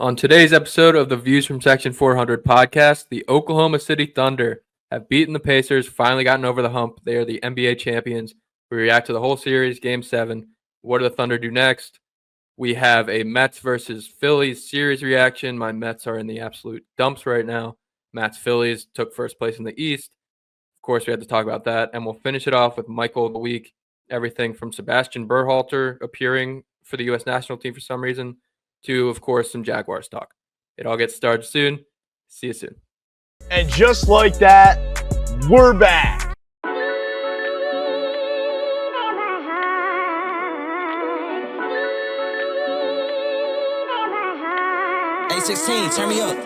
On today's episode of the Views from Section 400 podcast, the Oklahoma City Thunder have beaten the Pacers, finally gotten over the hump. They are the NBA champions. We react to the whole series, Game 7. What do the Thunder do next? We have a Mets versus Phillies series reaction. My Mets are in the absolute dumps right now. Matt's Phillies took first place in the East. Of course, we had to talk about that. And we'll finish it off with Michael of the Week. Everything from Sebastian Berhalter appearing for the U.S. national team for some reason to, of course, some Jaguars talk. It all gets started soon. See you soon. And just like that, we're back. A16, turn me up.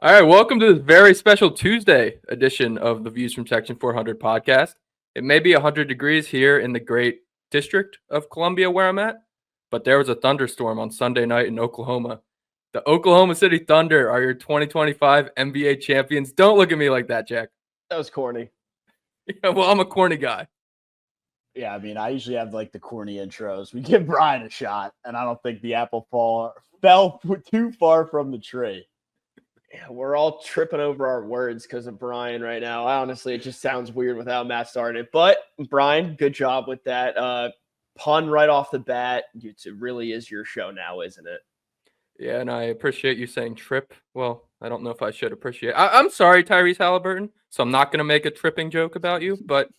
All right, welcome to this very special Tuesday edition of the Views from Section 400 podcast. It may be 100 degrees here in the great district of Columbia where I'm at, but there was a thunderstorm on Sunday night in Oklahoma. The Oklahoma City Thunder are your 2025 NBA champions. Don't look at me like that, Jack. That was corny. Yeah, well, I'm a corny guy. Yeah, I mean, I usually have like the corny intros. We give Brian a shot, and I don't think the apple fell too far from the tree. Yeah, we're all tripping over our words because of Brian right now. Honestly, it just sounds weird without Matt starting it. But Brian, good job with that pun right off the bat. It really is your show now, isn't it? Yeah, and I appreciate you saying trip. Well, I don't know if I should appreciate. I'm sorry, Tyrese Halliburton, so I'm not going to make a tripping joke about you, but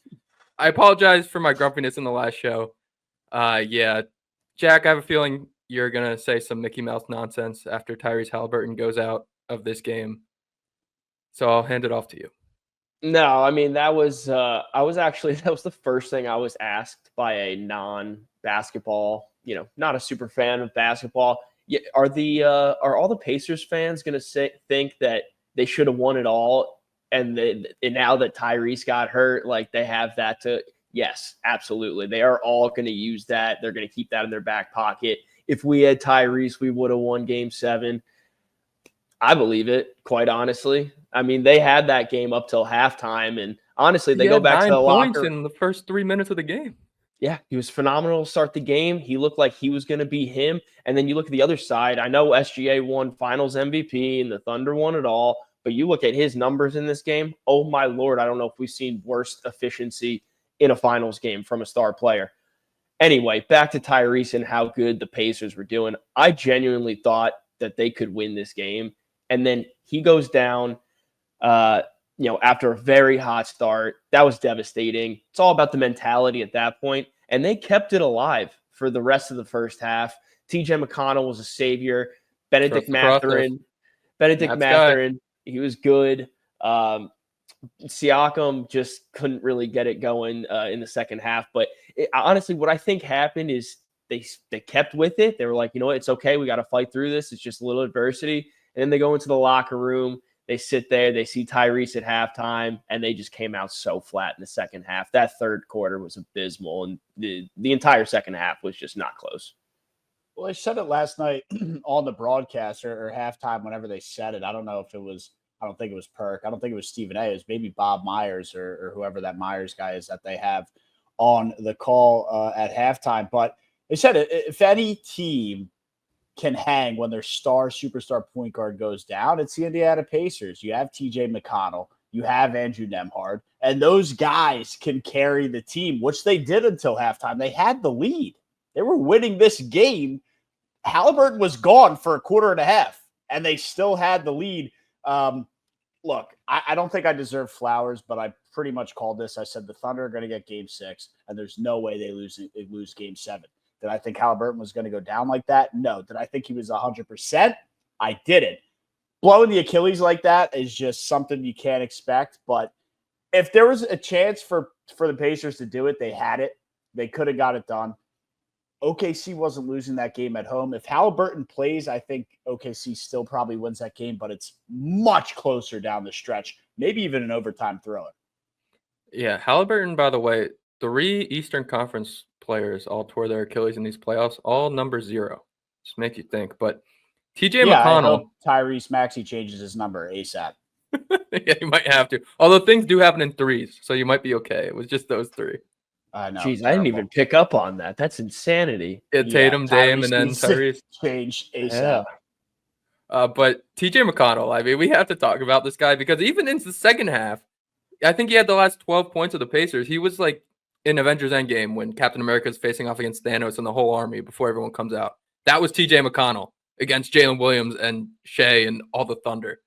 I apologize for my grumpiness in the last show. Yeah, Jack, I have a feeling you're going to say some Mickey Mouse nonsense after Tyrese Halliburton goes out of this game. So I'll hand it off to you. No, I mean, that was the first thing I was asked by a non-basketball, not a super fan of basketball. Yeah, are all the Pacers fans going to think that they should have won it all, and now that Tyrese got hurt, like they have that to? Yes, absolutely. They are all going to use that. They're going to keep that in their back pocket. If we had Tyrese, we would have won Game 7. I believe it, quite honestly. I mean, they had that game up till halftime, and honestly, they go back to the locker. In the first 3 minutes of the game. Yeah, he was phenomenal to start the game. He looked like he was going to be him. And then you look at the other side. I know SGA won Finals MVP, and the Thunder won it all. But you look at his numbers in this game. Oh my Lord, I don't know if we've seen worse efficiency in a Finals game from a star player. Anyway, back to Tyrese and how good the Pacers were doing. I genuinely thought that they could win this game. And then he goes down, after a very hot start. That was devastating. It's all about the mentality at that point. And they kept it alive for the rest of the first half. TJ McConnell was a savior. Benedict Mathurin, he was good. Siakam just couldn't really get it going in the second half. But honestly, what I think happened is they kept with it. They were like, it's okay. We got to fight through this. It's just a little adversity. And then they go into the locker room. They sit there. They see Tyrese at halftime, and they just came out so flat in the second half. That third quarter was abysmal, and the entire second half was just not close. Well, I said it last night on the broadcast or halftime whenever they said it. I don't think it was Perk. I don't think it was Stephen A. It was maybe Bob Myers or whoever that Myers guy is that they have on the call at halftime. But they said if any team can hang when their superstar point guard goes down, it's the Indiana Pacers. You have TJ McConnell, you have Andrew Nembhard, and those guys can carry the team, which they did until halftime. They had the lead. They were winning this game. Halliburton was gone for a quarter and a half, and they still had the lead. Look, I don't think I deserve flowers, but I pretty much called this. I said the Thunder are going to get Game 6, and there's no way they lose Game 7. Did I think Halliburton was going to go down like that? No. Did I think he was 100%? I didn't. Blowing the Achilles like that is just something you can't expect. But if there was a chance for the Pacers to do it, they had it. They could have got it done. OKC wasn't losing that game at home. If Halliburton plays, I think OKC still probably wins that game, but it's much closer down the stretch, maybe even an overtime thriller. Yeah, Halliburton, by the way, 3 Eastern Conference players all tore their Achilles in these playoffs, all number 0. Just make you think. But TJ Yeah, I McConnell, hope Tyrese Maxey changes his number ASAP. yeah, you might have to. Although things do happen in threes, so you might be okay. It was just those 3. I know. Jeez, I didn't even pick up on that. That's insanity. Yeah, Tatum, Dame, and then needs to Tyrese. change ASAP. But TJ McConnell, I mean, we have to talk about this guy because even in the second half, I think he had the last 12 points of the Pacers. He was like in Avengers Endgame when Captain America is facing off against Thanos and the whole army before everyone comes out. That was TJ McConnell against Jalen Williams and Shea and all the Thunder.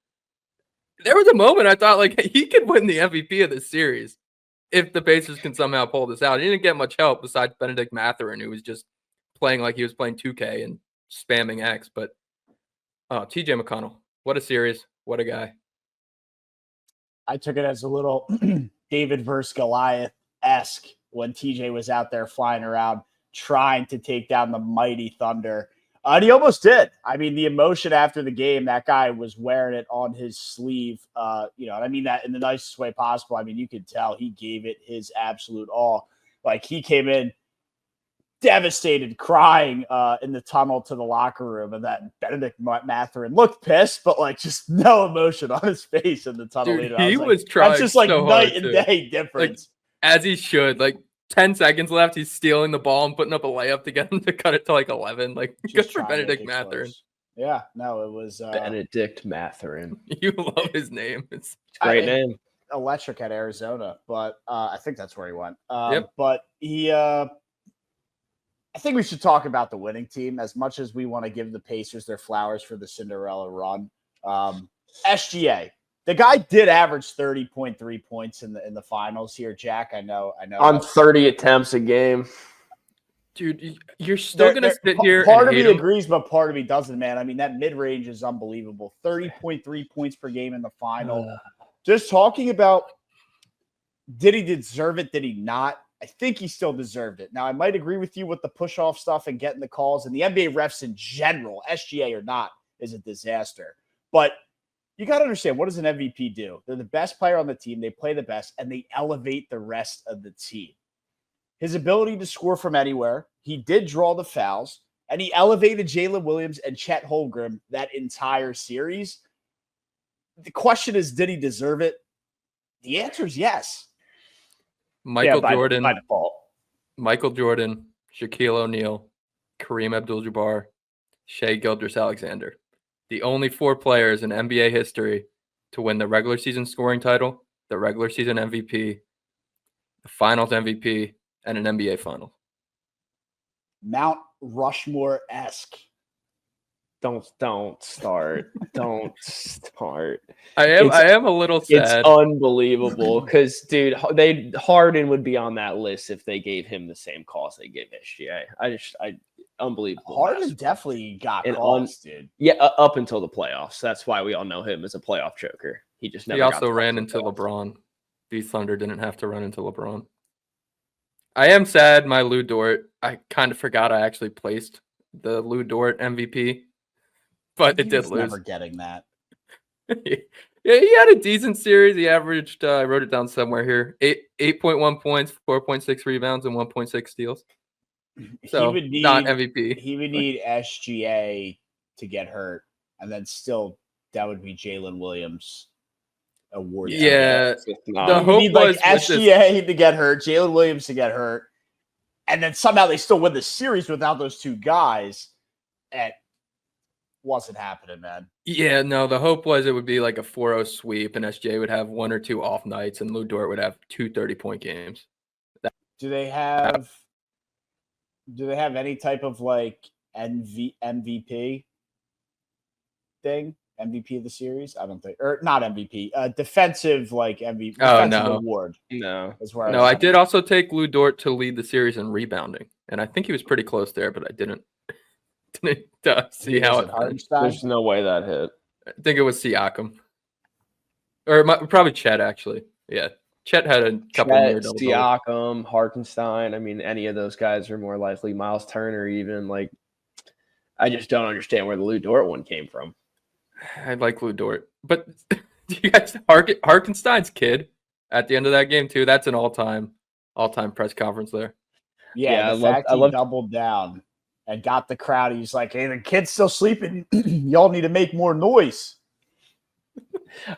There was a moment I thought like he could win the MVP of this series if the Pacers can somehow pull this out. He didn't get much help besides Benedict Mathurin, who was just playing like he was playing 2K and spamming X. But TJ McConnell, what a series. What a guy. I took it as a little David versus Goliath-esque when TJ was out there flying around trying to take down the mighty Thunder. And he almost did. I mean, the emotion after the game, that guy was wearing it on his sleeve. And I mean that in the nicest way possible. I mean, you could tell he gave it his absolute all. Like, he came in devastated, crying in the tunnel to the locker room, and that Benedict Mathurin looked pissed, but like just no emotion on his face in the tunnel. Dude, he was trying. That's just like so night and too. day difference. Like, as he should. Like 10 seconds left, he's stealing the ball and putting up a layup to get him to cut it to like 11. Like, good for Benedict Mathurin. Yeah, no, it was Benedict Mathurin. You love his name. It's a great name. Electric at Arizona, but I think that's where he went. Yep. But he. I think we should talk about the winning team as much as we want to give the Pacers their flowers for the Cinderella run. SGA, the guy did average 30.3 points in the finals here, Jack. I know. On 30 attempts a game. Dude, you're still going to sit here. Part of me agrees, but part of me doesn't, man. I mean, that mid-range is unbelievable. 30.3 points per game in the final. Just talking about, did he deserve it? Did he not? I think he still deserved it. Now, I might agree with you with the push-off stuff and getting the calls, and the NBA refs in general, SGA or not, is a disaster. But you got to understand, what does an MVP do? They're the best player on the team. They play the best, and they elevate the rest of the team. His ability to score from anywhere, he did draw the fouls, and he elevated Jalen Williams and Chet Holmgren that entire series. The question is, did he deserve it? The answer is yes. Michael Jordan, by default. Michael Jordan, Shaquille O'Neal, Kareem Abdul-Jabbar, Shai Gilgeous-Alexander. The only 4 players in NBA history to win the regular season scoring title, the regular season MVP, the finals MVP, and an NBA final. Mount Rushmore-esque. Don't start. Don't start. I am a little sad. It's unbelievable because, dude, Harden would be on that list if they gave him the same calls they gave SGA. Unbelievable. Harden definitely got calls, dude. Yeah, up until the playoffs. That's why we all know him as a playoff choker. He just never. He also ran into LeBron. The Thunder didn't have to run into LeBron. I am sad. My Lou Dort. I kind of forgot I actually placed the Lou Dort MVP. But it did lose. Never getting that. Yeah, he had a decent series. He averaged, I wrote it down somewhere here, 8.1 points, 4.6 rebounds, and 1.6 steals. So, not MVP. He would need SGA to get hurt, and then still, that would be Jalen Williams' award. Yeah. The hope need was SGA to get hurt, Jalen Williams to get hurt, and then somehow they still win the series without those 2 guys. And wasn't happening, man. Yeah, no, the hope was it would be like a 4-0 sweep, and SJ would have 1 or 2 off nights, and Lou Dort would have 2 30-point games. Do they have any type of like MVP thing? MVP of the series? I don't think, or not MVP. Defensive like MVP. Defensive award. No, is where I did also take Lou Dort to lead the series in rebounding, and I think he was pretty close there, but I didn't see how it went. There's no way that hit. I think it was Siakam. Or probably Chet, actually. Yeah. Chet had a couple near double. Siakam, Hartenstein. I mean, any of those guys are more likely. Miles Turner, even. Like, I just don't understand where the Lou Dort one came from. I like Lou Dort. But do you guys, Hartenstein's kid at the end of that game, too, that's an all-time all-time press conference there. Yeah, I love doubled down and got the crowd. He's like, "Hey, the kid's still sleeping. Y'all need to make more noise."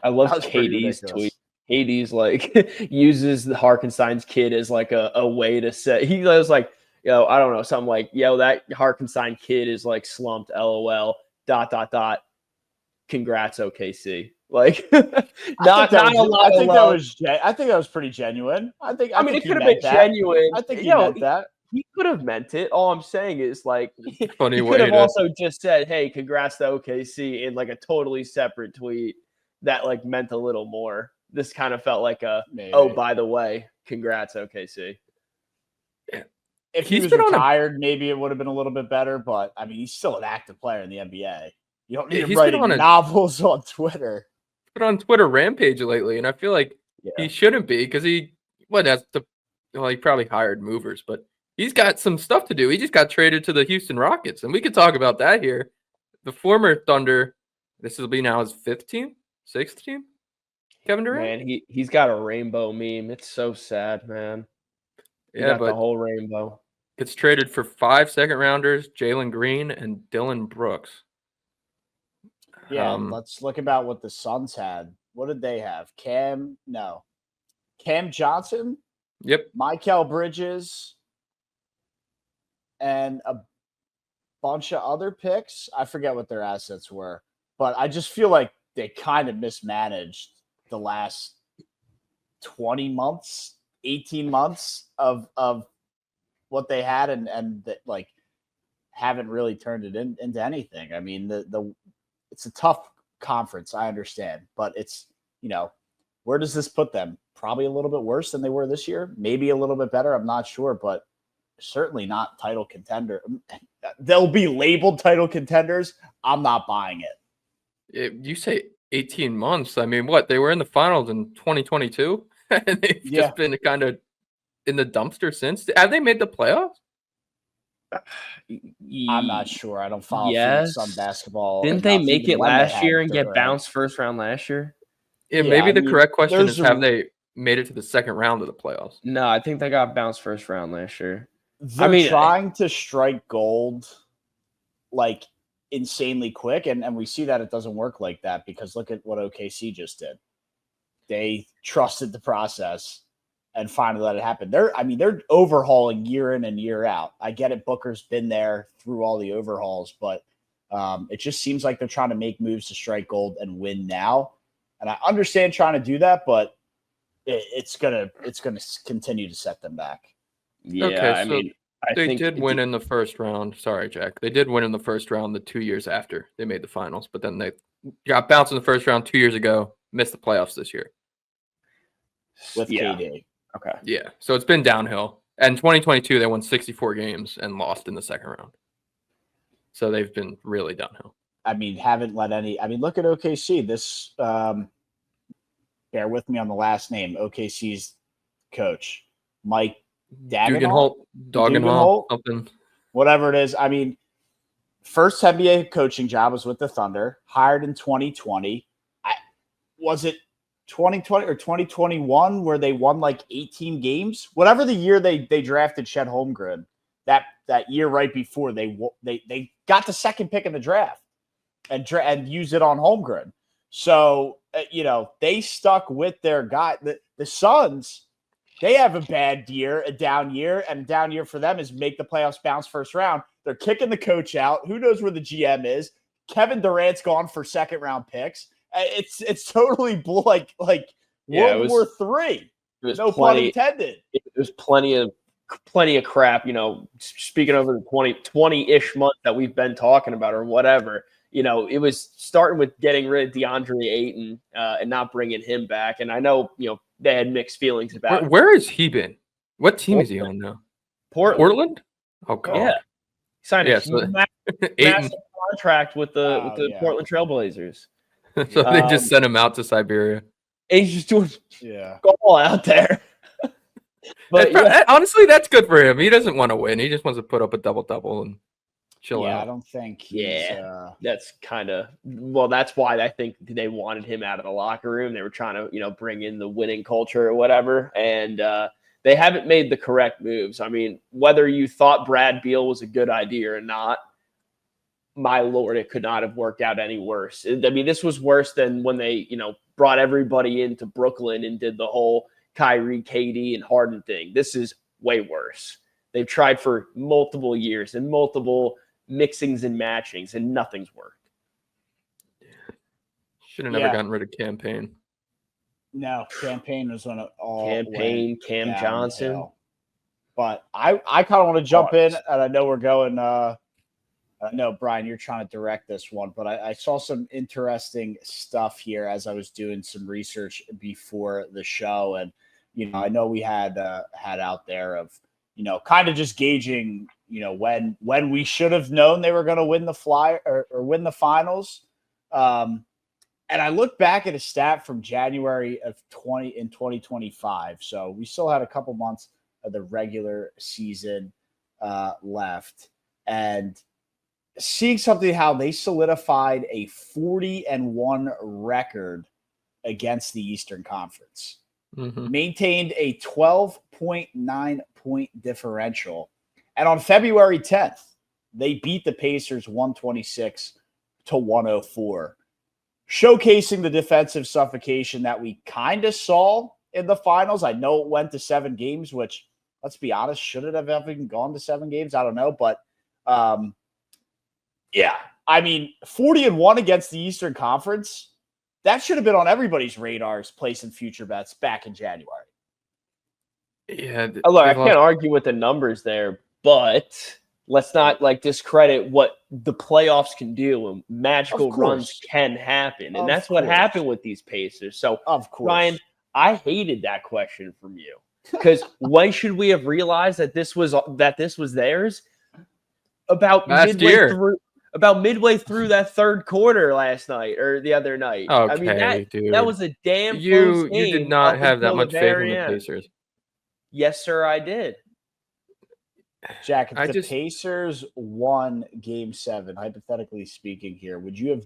I love KD's tweet. KD's like uses the Harkenstein's kid as like a way to say, he was like, yo, I don't know, something like, yo, that Harkenstein kid is like slumped, LOL, ... Congrats, OKC. Like, I think that was pretty genuine. I think it could have been genuine. I think he meant that. He could have meant it. All I'm saying is, like, he Funny could have also just said, hey, congrats to OKC in like a totally separate tweet that like meant a little more. This kind of felt like oh, by the way, congrats, OKC. If he was retired, maybe it would have been a little bit better, but I mean, he's still an active player in the NBA. You don't need him writing novels on Twitter. But on Twitter rampage lately, and I feel like he shouldn't be because he probably hired movers, but he's got some stuff to do. He just got traded to the Houston Rockets, and we could talk about that here. The former Thunder, this will be now his 5th team, 6th team. Kevin Durant. Man, he's got a rainbow meme. It's so sad, man. But the whole rainbow. Gets traded for 5 second-rounders, Jalen Green and Dylan Brooks. Yeah, let's look about what the Suns had. What did they have? Cam Johnson. Yep. Mikal Bridges. And a bunch of other picks. I forget what their assets were. But I just feel like they kind of mismanaged the last 20 months, 18 months of what they had and that, like, haven't really turned it into anything. I mean, it's a tough conference, I understand, but it's, where does this put them? Probably a little bit worse than they were this year, maybe a little bit better, I'm not sure, but certainly not title contender. They'll be labeled title contenders. I'm not buying it. You say 18 months. I mean, what? They were in the finals in 2022, and they've just been kind of in the dumpster since. Have they made the playoffs? I'm not sure. I don't follow some basketball. Didn't they make it last year and get bounced first round last year? Yeah, maybe the correct question is, have they made it to the second round of the playoffs? No, I think they got bounced first round last year. They're trying to strike gold, like, insanely quick, and we see that it doesn't work like that because look at what OKC just did. They trusted the process and finally let it happen. They're overhauling year in and year out. I get it. Booker's been there through all the overhauls, but it just seems like they're trying to make moves to strike gold and win now. And I understand trying to do that, but it's gonna continue to set them back. Yeah, okay, they did win in the first round. Sorry, Jack. They did win in the first round the 2 years after they made the finals, but then they got bounced in the first round 2 years ago, missed the playoffs this year. With KD. Okay. Yeah, so it's been downhill. And 2022, they won 64 games and lost in the second round. So they've been really downhill. Look at OKC. This, bear with me on the last name, OKC's coach, Mike Dagenhalt, something. Whatever it is. I mean, first NBA coaching job was with the Thunder, hired in 2020. Was it 2020 or 2021 where they won like 18 games? Whatever the year they drafted Chet Holmgren, that year right before they got the second pick in the draft and used it on Holmgren. So, they stuck with their guy. The Suns, they have a bad year, a down year, and a down year for them is make the playoffs, bounce first round. They're kicking the coach out. Who knows where the GM is? Kevin Durant's gone for second round picks. It's totally World War III. No pun intended. There's plenty of crap. Speaking over the 20-ish months that we've been talking about or whatever. It was starting with getting rid of DeAndre Ayton and not bringing him back. And I know they had mixed feelings about it. Where has he been? What team is he on now? Portland? Oh, God. Yeah. He signed a massive contract with the Portland Trailblazers. So they just sent him out to Siberia. And he's just doing goal out there. But honestly, that's good for him. He doesn't want to win. He just wants to put up a double-double and chill out. Yeah, I don't think that's kind of that's why I think they wanted him out of the locker room. They were trying to, bring in the winning culture or whatever. And they haven't made the correct moves. I mean, whether you thought Brad Beal was a good idea or not, my Lord, it could not have worked out any worse. I mean, this was worse than when they, brought everybody into Brooklyn and did the whole Kyrie, KD, and Harden thing. This is way worse. They've tried for multiple years and multiple mixings and matchings, and nothing's worked. Should have never gotten rid of Campaign. No, Campaign was when it all Campaign, Cam downhill. Johnson. But I kind of want to jump in, and I know we're going I know, Brian, you're trying to direct this one, but I saw some interesting stuff here as I was doing some research before the show. And, I know we had out there of, kind of just gauging, when we should have known they were going to win the or win the finals. And I looked back at a stat from January of 2025. So we still had a couple months of the regular season left. And seeing something how they solidified a 40-1 record against the Eastern Conference, maintained a 12.9 point differential. And on February 10th, they beat the Pacers 126-104, showcasing the defensive suffocation that we kind of saw in the finals. I know it went to 7 games, which, let's be honest, should it have even gone to 7 games? I don't know. But, yeah, I mean, 40-1 against the Eastern Conference, that should have been on everybody's radars placing future bets back in January. Yeah. Look, I can't argue with the numbers there, but let's not discredit what the playoffs can do and magical runs can happen. And that's what happened with these Pacers. So, of course, Ryan, I hated that question from you, because when should we have realized that this was theirs? About midway through that third quarter last night or the other night. Okay, I mean, dude. that was a damn you close game. You did not have that much faith in the Pacers. Yes, sir, I did. Jack, if the Pacers won Game 7, hypothetically speaking here, would you have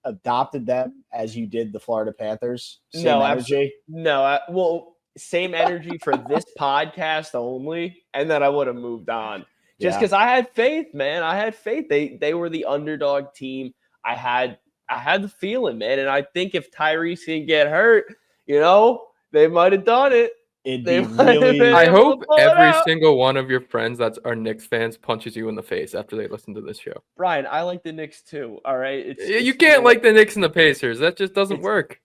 adopted them as you did the Florida Panthers? Same energy? Well, same energy for this podcast only, and then I would have moved on. Just because I had faith, man. I had faith. They were the underdog team. I had the feeling, man. And I think if Tyrese didn't get hurt, they might have done it. I hope every single one of your friends that are Knicks fans punches you in the face after they listen to this show. Brian, I like the Knicks too. All right, you can't like the Knicks and the Pacers. That just doesn't work.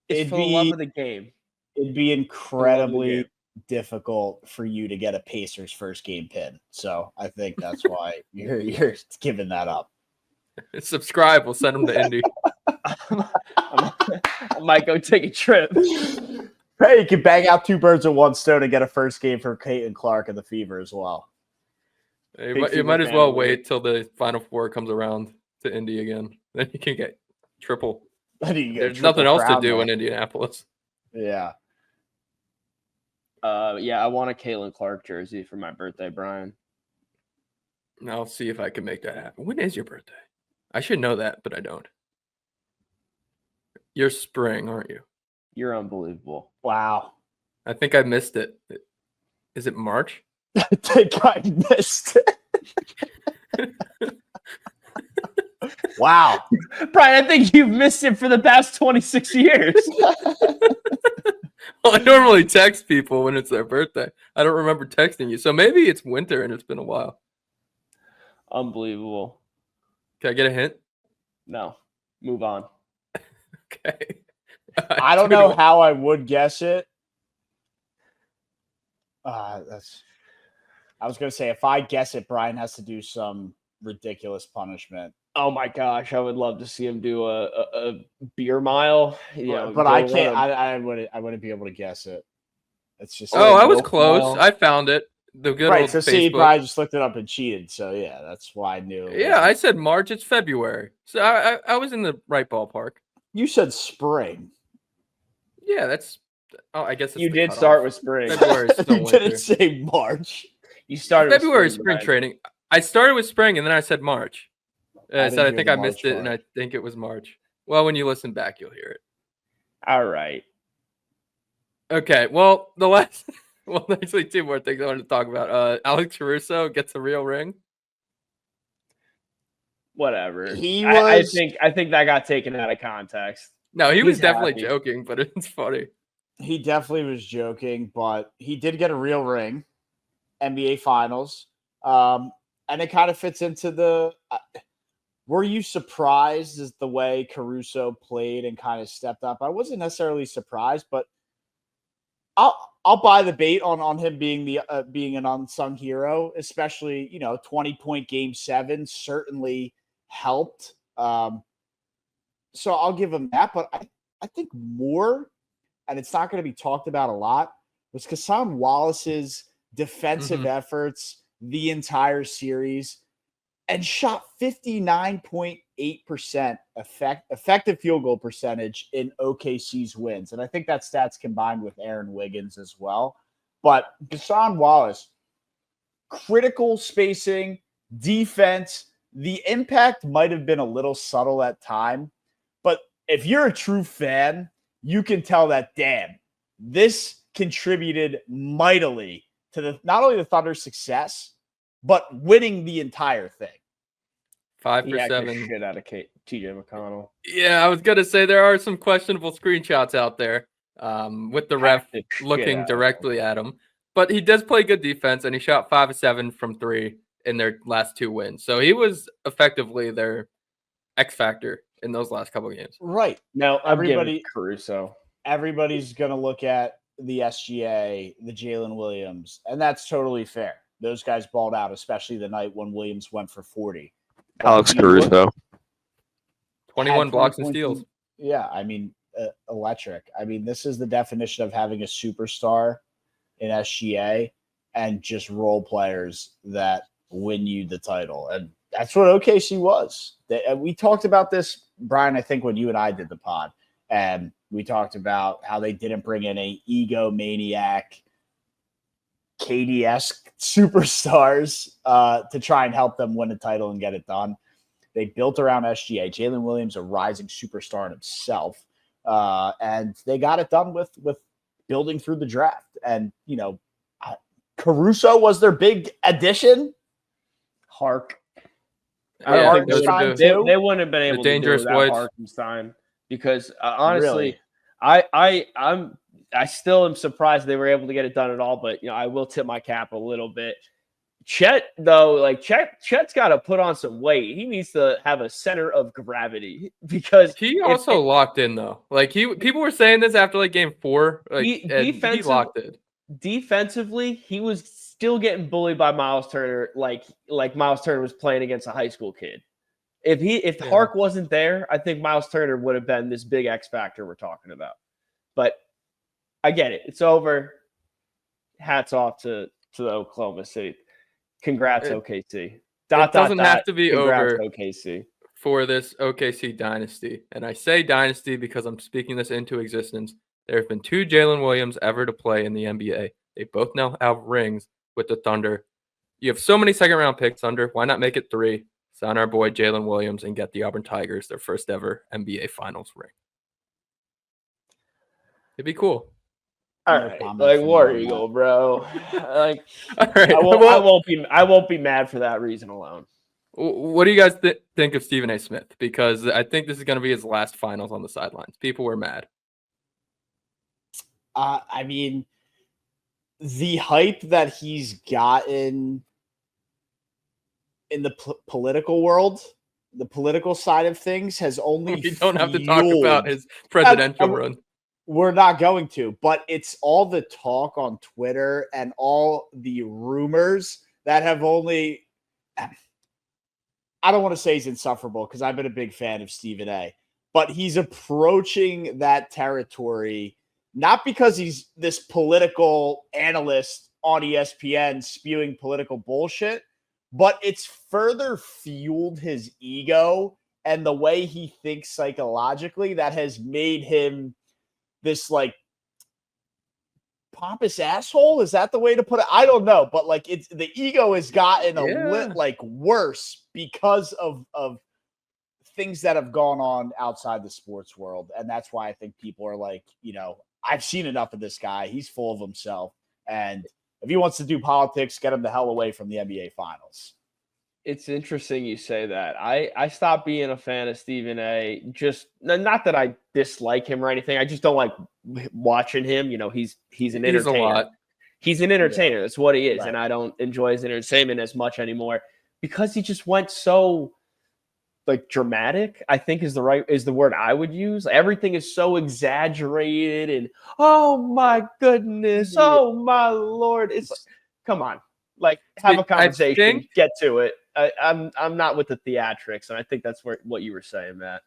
It's for the love of the game. It'd be incredibly difficult for you to get a Pacers first game pin. So I think that's why you're giving that up. Subscribe. We'll send them to Indy. I might go take a trip. Hey, you can bang out 2 birds with 1 stone and get a first game for Caitlin Clark and the Fever as well. You might as well wait till the Final Four comes around to Indy again. Then you can get triple. There's nothing else to do in Indianapolis. Yeah. I want a Caitlin Clark jersey for my birthday, Brian. I'll see if I can make that happen. When is your birthday? I should know that, but I don't. You're spring, aren't you? You're unbelievable. Wow. I think I missed it. Is it March? I think I missed it. Wow. Brian, I think you've missed it for the past 26 years. Well, I normally text people when it's their birthday. I don't remember texting you. So maybe it's winter and it's been a while. Unbelievable. Can I get a hint? No. Move on. Okay. I don't know how I would guess it. I was going to say, if I guess it, Brian has to do some ridiculous punishment. Oh my gosh, I would love to see him do a beer mile. But I can't. I wouldn't be able to guess it. It's just. I was close. Mile. I found it. The good right. Old So Facebook. see, probably just looked it up and cheated. So yeah, that's why I knew. Yeah, I said March. It's February. So I was in the right ballpark. You said spring. Yeah, that's. Oh, I guess you did start with spring. February. You didn't say March. You started February with spring training. I started with spring and then I said March. I think I missed it, and I think it was March. Well, when you listen back, you'll hear it. All right. Okay. Well, the Well, actually, two more things I wanted to talk about. Alex Caruso gets a real ring. Whatever. He I was think that got taken out of context. No, he was He's definitely happy. joking, but it's funny. he definitely was joking, but he did get a real ring, NBA Finals, and it kind of fits into the. Were you surprised as the way Caruso played and kind of stepped up? I wasn't necessarily surprised, but I'll buy the bait on him being being an unsung hero, especially 20-point game 7 certainly helped. So I'll give him that, but I think more, and it's not going to be talked about a lot, was Kassan Wallace's defensive efforts the entire series and shot 59.8% effective field goal percentage in OKC's wins. And I think that stat's combined with Aaron Wiggins as well. But Kassan Wallace, critical spacing, defense, the impact might have been a little subtle at time. But if you're a true fan, you can tell that, damn, this contributed mightily to not only the Thunder's success, but winning the entire thing. 5 He for hacked the 7. shit out of TJ McConnell. Yeah, I was gonna say there are some questionable screenshots out there with the ref Hacked the shit looking out of directly at him. But he does play good defense, and he shot 5 of 7 from 3 in their last 2 wins. So he was effectively their X factor in those last couple of games. Right. No, I'm giving Caruso. Everybody's going to look at the SGA, the Jalen Williams, and that's totally fair. Those guys balled out, especially the night when Williams went for 40. Alex Caruso. 21 blocks and points steals. Yeah, I mean, electric. I mean, this is the definition of having a superstar in SGA and just role players that win you the title. And that's what OKC was. We talked about this, Brian, I think when you and I did the pod, and we talked about how they didn't bring in a egomaniac, KD-esque superstars to try and help them win a title and get it done. They built around SGA. Jalen Williams, a rising superstar in himself. And they got it done with building through the draft. And, Caruso was their big addition. Hark. Yeah, they wouldn't have been able to do dangerous without Woods. Harkenstein because honestly, Really? I still am surprised they were able to get it done at all. But I will tip my cap a little bit. Chet, though, Chet's got to put on some weight. He needs to have a center of gravity because he also locked in though. People were saying this after game 4. He locked in. Defensively, he was still getting bullied by Miles Turner, like Miles Turner was playing against a high school kid. If Hark wasn't there, I think Miles Turner would have been this big X factor we're talking about. But I get it. It's over. Hats off to the Oklahoma City. Congrats, OKC. It doesn't have to be over OKC. For this OKC dynasty. And I say dynasty because I'm speaking this into existence. There have been 2 Jalen Williams ever to play in the NBA. They both now have rings with the Thunder. You have so many second-round picks, Thunder. Why not make it 3? Sign our boy Jalen Williams and get the Auburn Tigers their first ever NBA Finals ring. It'd be cool. All right, War Eagle, bro. All right, I won't be mad for that reason alone. What do you guys think of Stephen A. Smith? Because I think this is going to be his last finals on the sidelines. People were mad. I mean, the hype that he's gotten in the political world, the political side of things, has only We don't have to talk about his presidential run. We're not going to, but it's all the talk on Twitter and all the rumors that have only. I don't want to say he's insufferable because I've been a big fan of Stephen A., but he's approaching that territory not because he's this political analyst on ESPN spewing political bullshit, but it's further fueled his ego and the way he thinks psychologically that has made him this pompous asshole. Is that the way to put it? I don't know, but it's the ego has gotten worse because of things that have gone on outside the sports world. And that's why I think people are I've seen enough of this guy. He's full of himself. And if he wants to do politics, get him the hell away from the NBA Finals. It's interesting you say that. I stopped being a fan of Stephen A. Just not that I dislike him or anything. I just don't like watching him. He's an entertainer. He's a lot. He's an entertainer. Yeah. That's what he is. Right. And I don't enjoy his entertainment as much anymore because he just went so dramatic, I think is the word I would use. Everything is so exaggerated and oh my goodness, oh my Lord. It's come on. Have a conversation, get to it. I'm not with the theatrics, and I think that's what you were saying, Matt.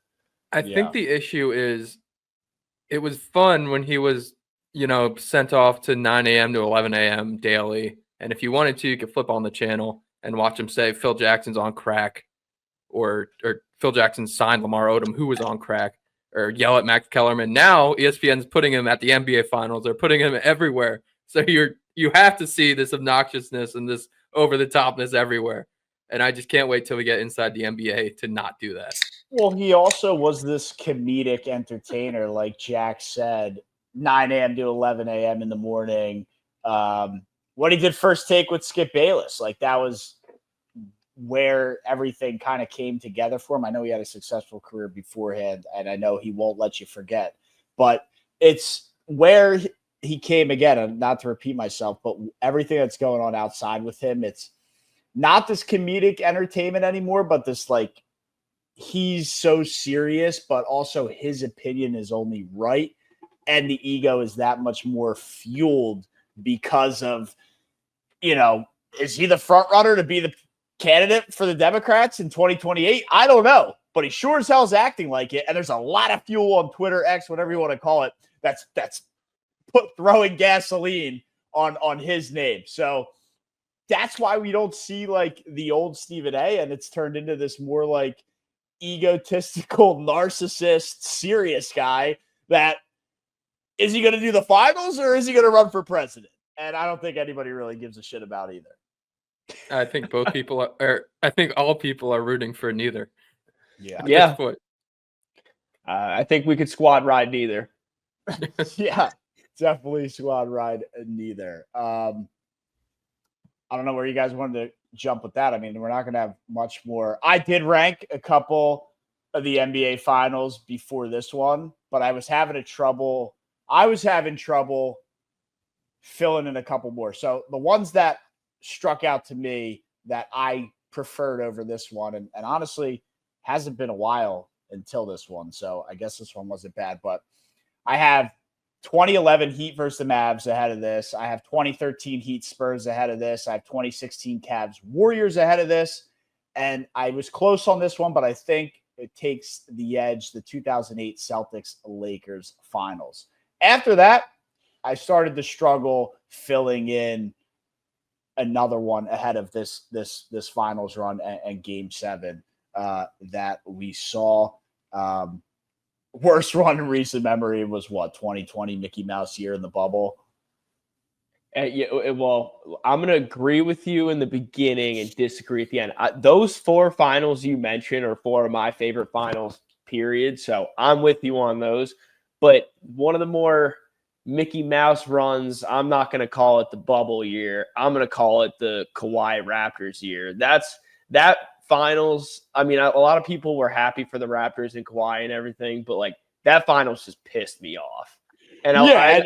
I think the issue is it was fun when he was, sent off to 9 a.m. to 11 a.m. daily. And if you wanted to, you could flip on the channel and watch him say Phil Jackson's on crack or Phil Jackson signed Lamar Odom, who was on crack, or yell at Max Kellerman. Now ESPN's putting him at the NBA Finals. They're putting him everywhere. So you have to see this obnoxiousness and this over-the-topness everywhere. And I just can't wait till we get inside the NBA to not do that. Well, he also was this comedic entertainer, like Jack said, 9 a.m. to 11 a.m. in the morning. What he did First Take with Skip Bayless, that was where everything kind of came together for him. I know he had a successful career beforehand, and I know he won't let you forget. But it's where he came again, and not to repeat myself, but everything that's going on outside with him, it's not this comedic entertainment anymore, but this he's so serious, but also his opinion is only right. And the ego is that much more fueled because of, is he the front runner to be the candidate for the Democrats in 2028? I don't know, but he sure as hell is acting like it. And there's a lot of fuel on Twitter, X, whatever you want to call it, that's throwing gasoline on his name. So that's why we don't see the old Stephen A, and it's turned into this more egotistical narcissist serious guy that is he going to do the finals or is he going to run for president? And I don't think anybody really gives a shit about either. I think both people I think all people are rooting for neither. Yeah. Yeah. I think we could squad ride neither. Yeah, definitely squad ride neither. I don't know where you guys wanted to jump with that. I mean, we're not going to have much more. I did rank a couple of the NBA finals before this one, but I was having trouble filling in a couple more. So the ones that struck out to me that I preferred over this one, and honestly hasn't been a while until this one. So I guess this one wasn't bad, but I have 2011 Heat versus the Mavs ahead of this. I have 2013 Heat Spurs ahead of this. I have 2016 Cavs Warriors ahead of this. And I was close on this one, but I think it takes the edge, the 2008 Celtics Lakers finals. After that, I started to struggle filling in another one ahead of this finals run and game 7 that we saw. Worst run in recent memory was 2020 Mickey Mouse year in the bubble. Well, I'm going to agree with you in the beginning and disagree at the end. Those 4 finals you mentioned are 4 of my favorite finals, period. So I'm with you on those. But one of the more Mickey Mouse runs, I'm not going to call it the bubble year. I'm going to call it the Kawhi Raptors year. That finals, I mean, a lot of people were happy for the Raptors and Kawhi and everything, but that finals just pissed me off. And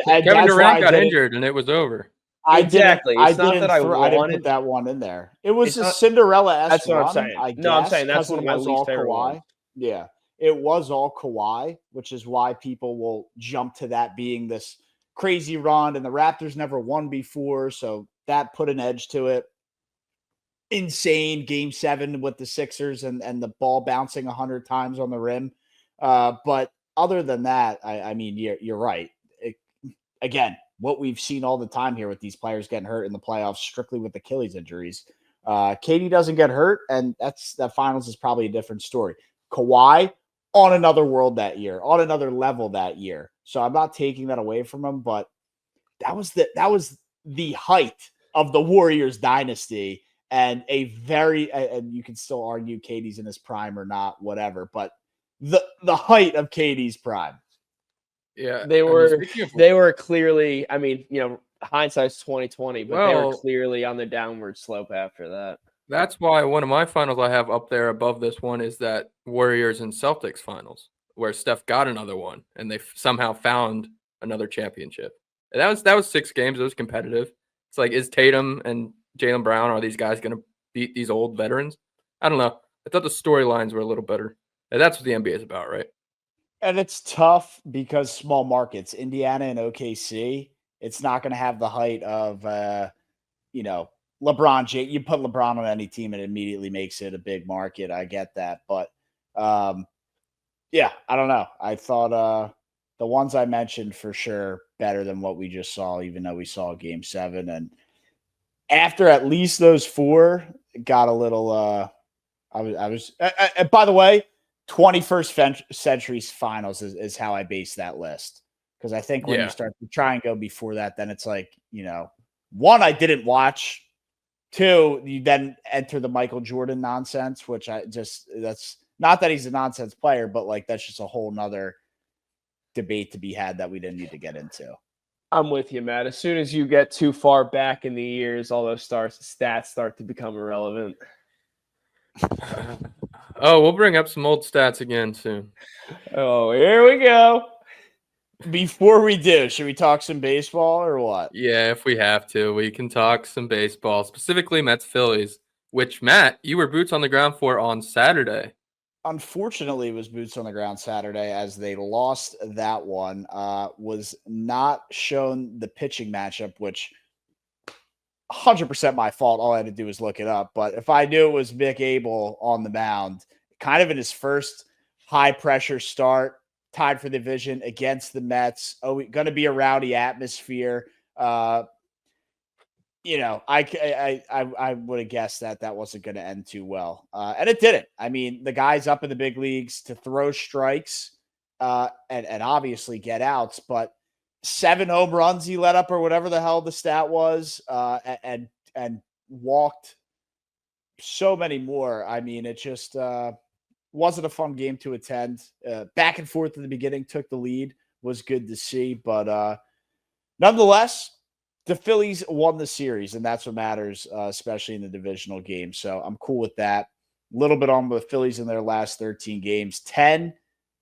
Kevin Durant got injured and it was over. Exactly. I didn't put that one in there. It was a Cinderella-esque. That's what run, I'm saying. I'm saying that's one of my least favorite ones. Yeah, it was all Kawhi, which is why people will jump to that being this crazy run, and the Raptors never won before, so that put an edge to it. Insane game 7 with the Sixers and the ball bouncing 100 times on the rim. But other than that, I mean, you're right. Again, what we've seen all the time here with these players getting hurt in the playoffs, strictly with Achilles injuries. KD doesn't get hurt, and that finals is probably a different story. Kawhi on another world that year, on another level that year. So I'm not taking that away from him, but that was the height of the Warriors dynasty. And and you can still argue KD's in his prime or not, whatever, but the height of KD's prime. Yeah, they were clearly, I mean, hindsight's 2020, but they were Well, clearly on the downward slope after that. that's why one of my finals I have up there above this one is that Warriors and Celtics finals, where Steph got another one and they somehow found another championship. And that was 6 games. It was competitive. It's like, is Tatum and Jaylen Brown, are these guys going to beat these old veterans? I don't know. I thought the storylines were a little better. And that's what the NBA is about, right? And it's tough because small markets, Indiana and OKC, it's not going to have the height of, LeBron James. You put LeBron on any team, and it immediately makes it a big market. I get that. But, yeah, I don't know. I thought the ones I mentioned for sure better than what we just saw, even though we saw Game 7. And after at least those 4, got a little by the way, 21st century finals is how I base that list. Because I think when you start to try and go before that, then it's like, 1, I didn't watch. 2, you then enter the Michael Jordan nonsense, which that's not that he's a nonsense player, but like that's just a whole nother debate to be had that we didn't need to get into. I'm with you, Matt. As soon as you get too far back in the years, all those stats start to become irrelevant. Oh, we'll bring up some old stats again soon. Oh, here we go. Before we do, should we talk some baseball or what? Yeah, if we have to, we can talk some baseball, specifically Mets Phillies, which, Matt, you were boots on the ground for on Saturday. Unfortunately, it was boots on the ground Saturday as they lost that one. Was not shown the pitching matchup, which 100% my fault. All I had to do was look it up. But if I knew it was Mick Abel on the mound, kind of in his first high-pressure start, tied for the division against the Mets. Oh, going to be a rowdy atmosphere. I would have guessed that wasn't going to end too well. And it didn't. I mean, the guy's up in the big leagues to throw strikes and obviously get outs, but 7 home runs he let up or whatever the hell the stat was, and walked so many more. I mean, it just wasn't a fun game to attend. Back and forth in the beginning, took the lead, was good to see. But nonetheless, the Phillies won the series, and that's what matters, especially in the divisional game. So I'm cool with that. A little bit on the Phillies in their last 13 games. 10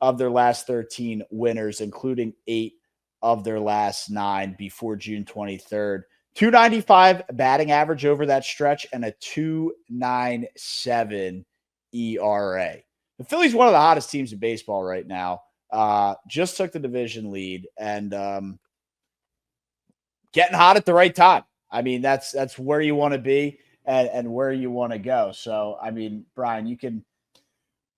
of their last 13 winners, including 8 of their last 9 before June 23rd. 295 batting average over that stretch and a 2.97 ERA. The Phillies, one of the hottest teams in baseball right now, just took the division lead and getting hot at the right time. I mean, that's where you want to be and where you want to go. So, I mean, Brian, you can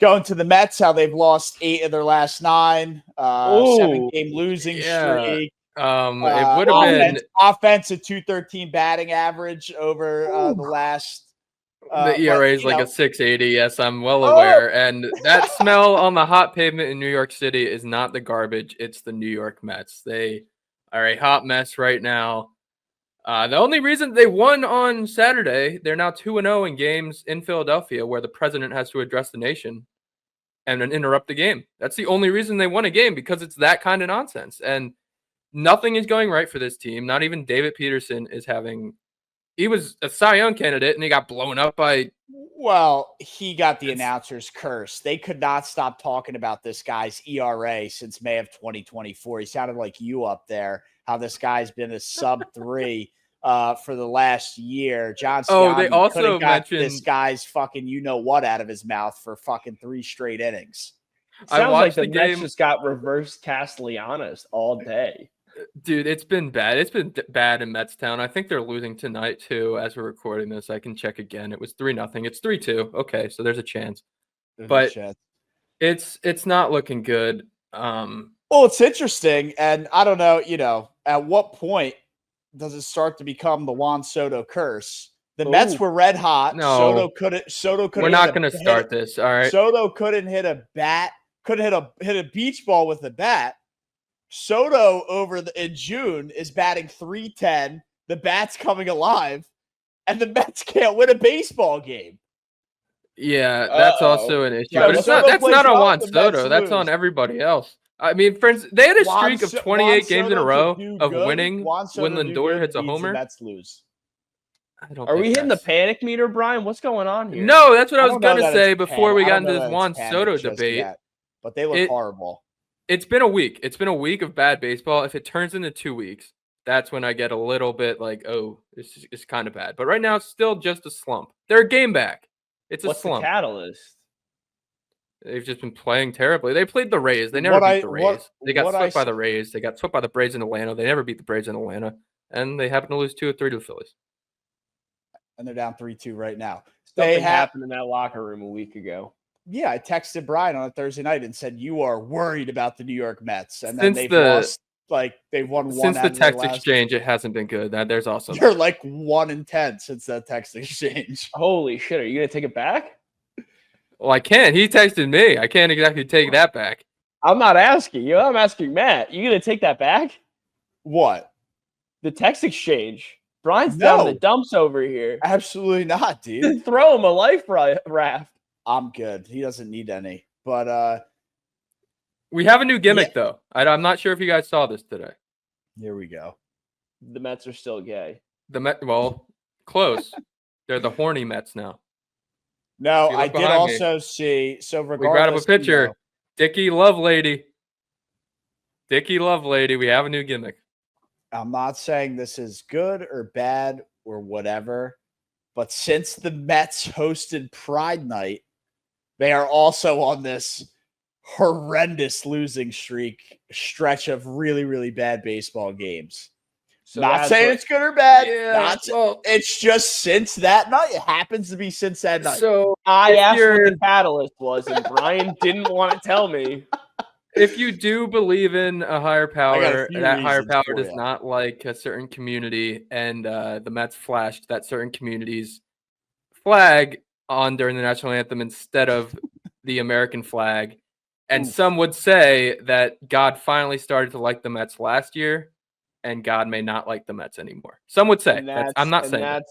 go into the Mets, how they've lost 8 of their last 9, 7-game losing streak. It would have been offense at 213 batting average over the last. The ERA is like a 680. Yes, I'm well aware. And that smell on the hot pavement in New York City is not the garbage. It's the New York Mets. They are a hot mess right now. The only reason they won on Saturday, they're now 2-0 in games in Philadelphia where the president has to address the nation and then interrupt the game. That's the only reason they won a game, because it's that kind of nonsense. And nothing is going right for this team. Not even David Peterson is having – he was a Cy Young candidate, and he got blown up by – well, he got the announcer's curse. They could not stop talking about this guy's ERA since May of 2024. He sounded like you up there, how this guy's been a sub-3 for the last year. John Sciambi they also mentioned this guy's fucking you-know-what out of his mouth for fucking 3 straight innings. Sounds like the Mets just got reverse Castellanos all day. Dude, it's been bad. It's been bad in Metstown. I think they're losing tonight, too, as we're recording this. I can check again. It was 3-0. It's 3-2. Okay, so there's a chance. It's not looking good. Well, it's interesting, and I don't know, at what point does it start to become the Juan Soto curse? The Mets were red hot. No. Soto couldn't. We're not going to start this, all right? Soto couldn't hit a bat, couldn't hit a beach ball with a bat. Soto in June is batting .310. The bat's coming alive, and the Mets can't win a baseball game. Yeah, that's also an issue. But that's not on Juan Soto. That's on everybody else. I mean, friends, they had a streak of Juan 28 games in a Soto to row do of good. winning Juan Soto when to do Lindor good hits a means the homer. Mets lose. I don't Are think we hitting the that's- panic meter, Brian? What's going on here? No, that's what I was don't know gonna that say it's before panic. we I got don't into know this that it's Juan panic Soto just debate. yet, but they look horrible. It's been a week. It's been a week of bad baseball. If it turns into 2 weeks, that's when I get a little bit like, oh, this is kind of bad. But right now, it's still just a slump. They're a game back. It's a What's the slump. catalyst? They've just been playing terribly. They played the Rays. They never beat the Rays. They got swept by the Rays. They got swept by the Braves in Atlanta. They never beat the Braves in Atlanta. And they happen to lose 2 or 3 to the Phillies. And they're down 3-2 right now. Something happened in that locker room a week ago. Yeah, I texted Brian on a Thursday night and said, you are worried about the New York Mets. And then they've lost, they've won one since the text exchange, it hasn't been good. There's also You're like 1-10 since that text exchange. Holy shit, are you going to take it back? Well, I can't. He texted me. I can't exactly take that back. I'm not asking you. I'm asking Matt. You going to take that back? What? The text exchange. Brian's down in the dumps over here. Absolutely not, dude. Throw him a life raft. I'm good. He doesn't need any. But we have a new gimmick, though. I'm not sure if you guys saw this today. Here we go. The Mets are still gay. Well, close. They're the horny Mets now. No, I did also see. So regardless, we got up a picture. Dickie Lovelady. Dickie Lovelady. We have a new gimmick. I'm not saying this is good or bad or whatever, but since the Mets hosted Pride Night, they are also on this horrendous losing stretch of really, really bad baseball games. So not saying it's good or bad. Yeah, it's just since that night. It happens to be since that night. So I asked what the catalyst was, and Brian didn't want to tell me. If you do believe in a higher power, that higher power does not like a certain community, and the Mets flashed that certain community's flag on during the national anthem instead of the American flag. And some would say that God finally started to like the Mets last year, and God may not like the Mets anymore. Some would say. I'm not saying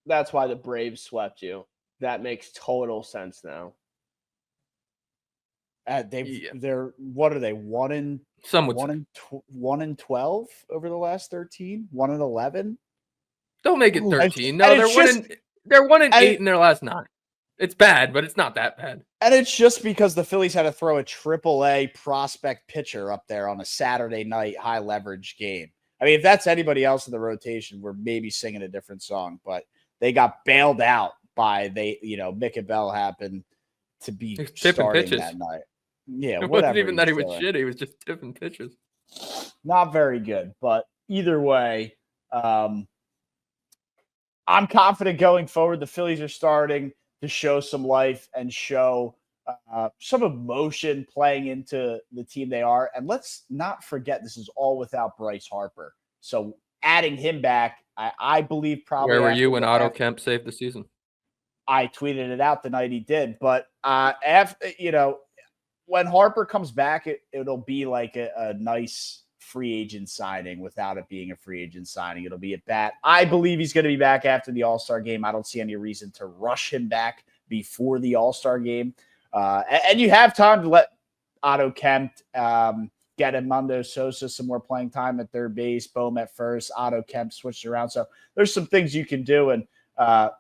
that's why the Braves swept you. That makes total sense now. They're what are they? 1 and 12 over the last 13. 1-11. Don't make it 13. No, they're 1-8 in their last 9. It's bad, but it's not that bad. And it's just because the Phillies had to throw a AAA prospect pitcher up there on a Saturday night high leverage game. I mean, if that's anybody else in the rotation, we're maybe singing a different song. But they got bailed out by Mick and Bell happened to be starting pitches that night. Yeah, it wasn't even that he was shit. He was just tipping pitches. Not very good, but either way, I'm confident going forward. The Phillies are starting to show some life and show some emotion playing into the team they are. And let's not forget, this is all without Bryce Harper. So adding him back, I believe probably. Where were you when Otto Kemp saved the season? I tweeted it out the night he did. But after when Harper comes back, it'll be like a nice free agent signing without it being a free agent signing. It'll be a bat. I believe he's going to be back after the All-Star game. I don't see any reason to rush him back before the All-Star game. And you have time to let Otto Kemp get Edmundo Sosa some more playing time at third base, Bohm at first, Otto Kemp switched around. So there's some things you can do and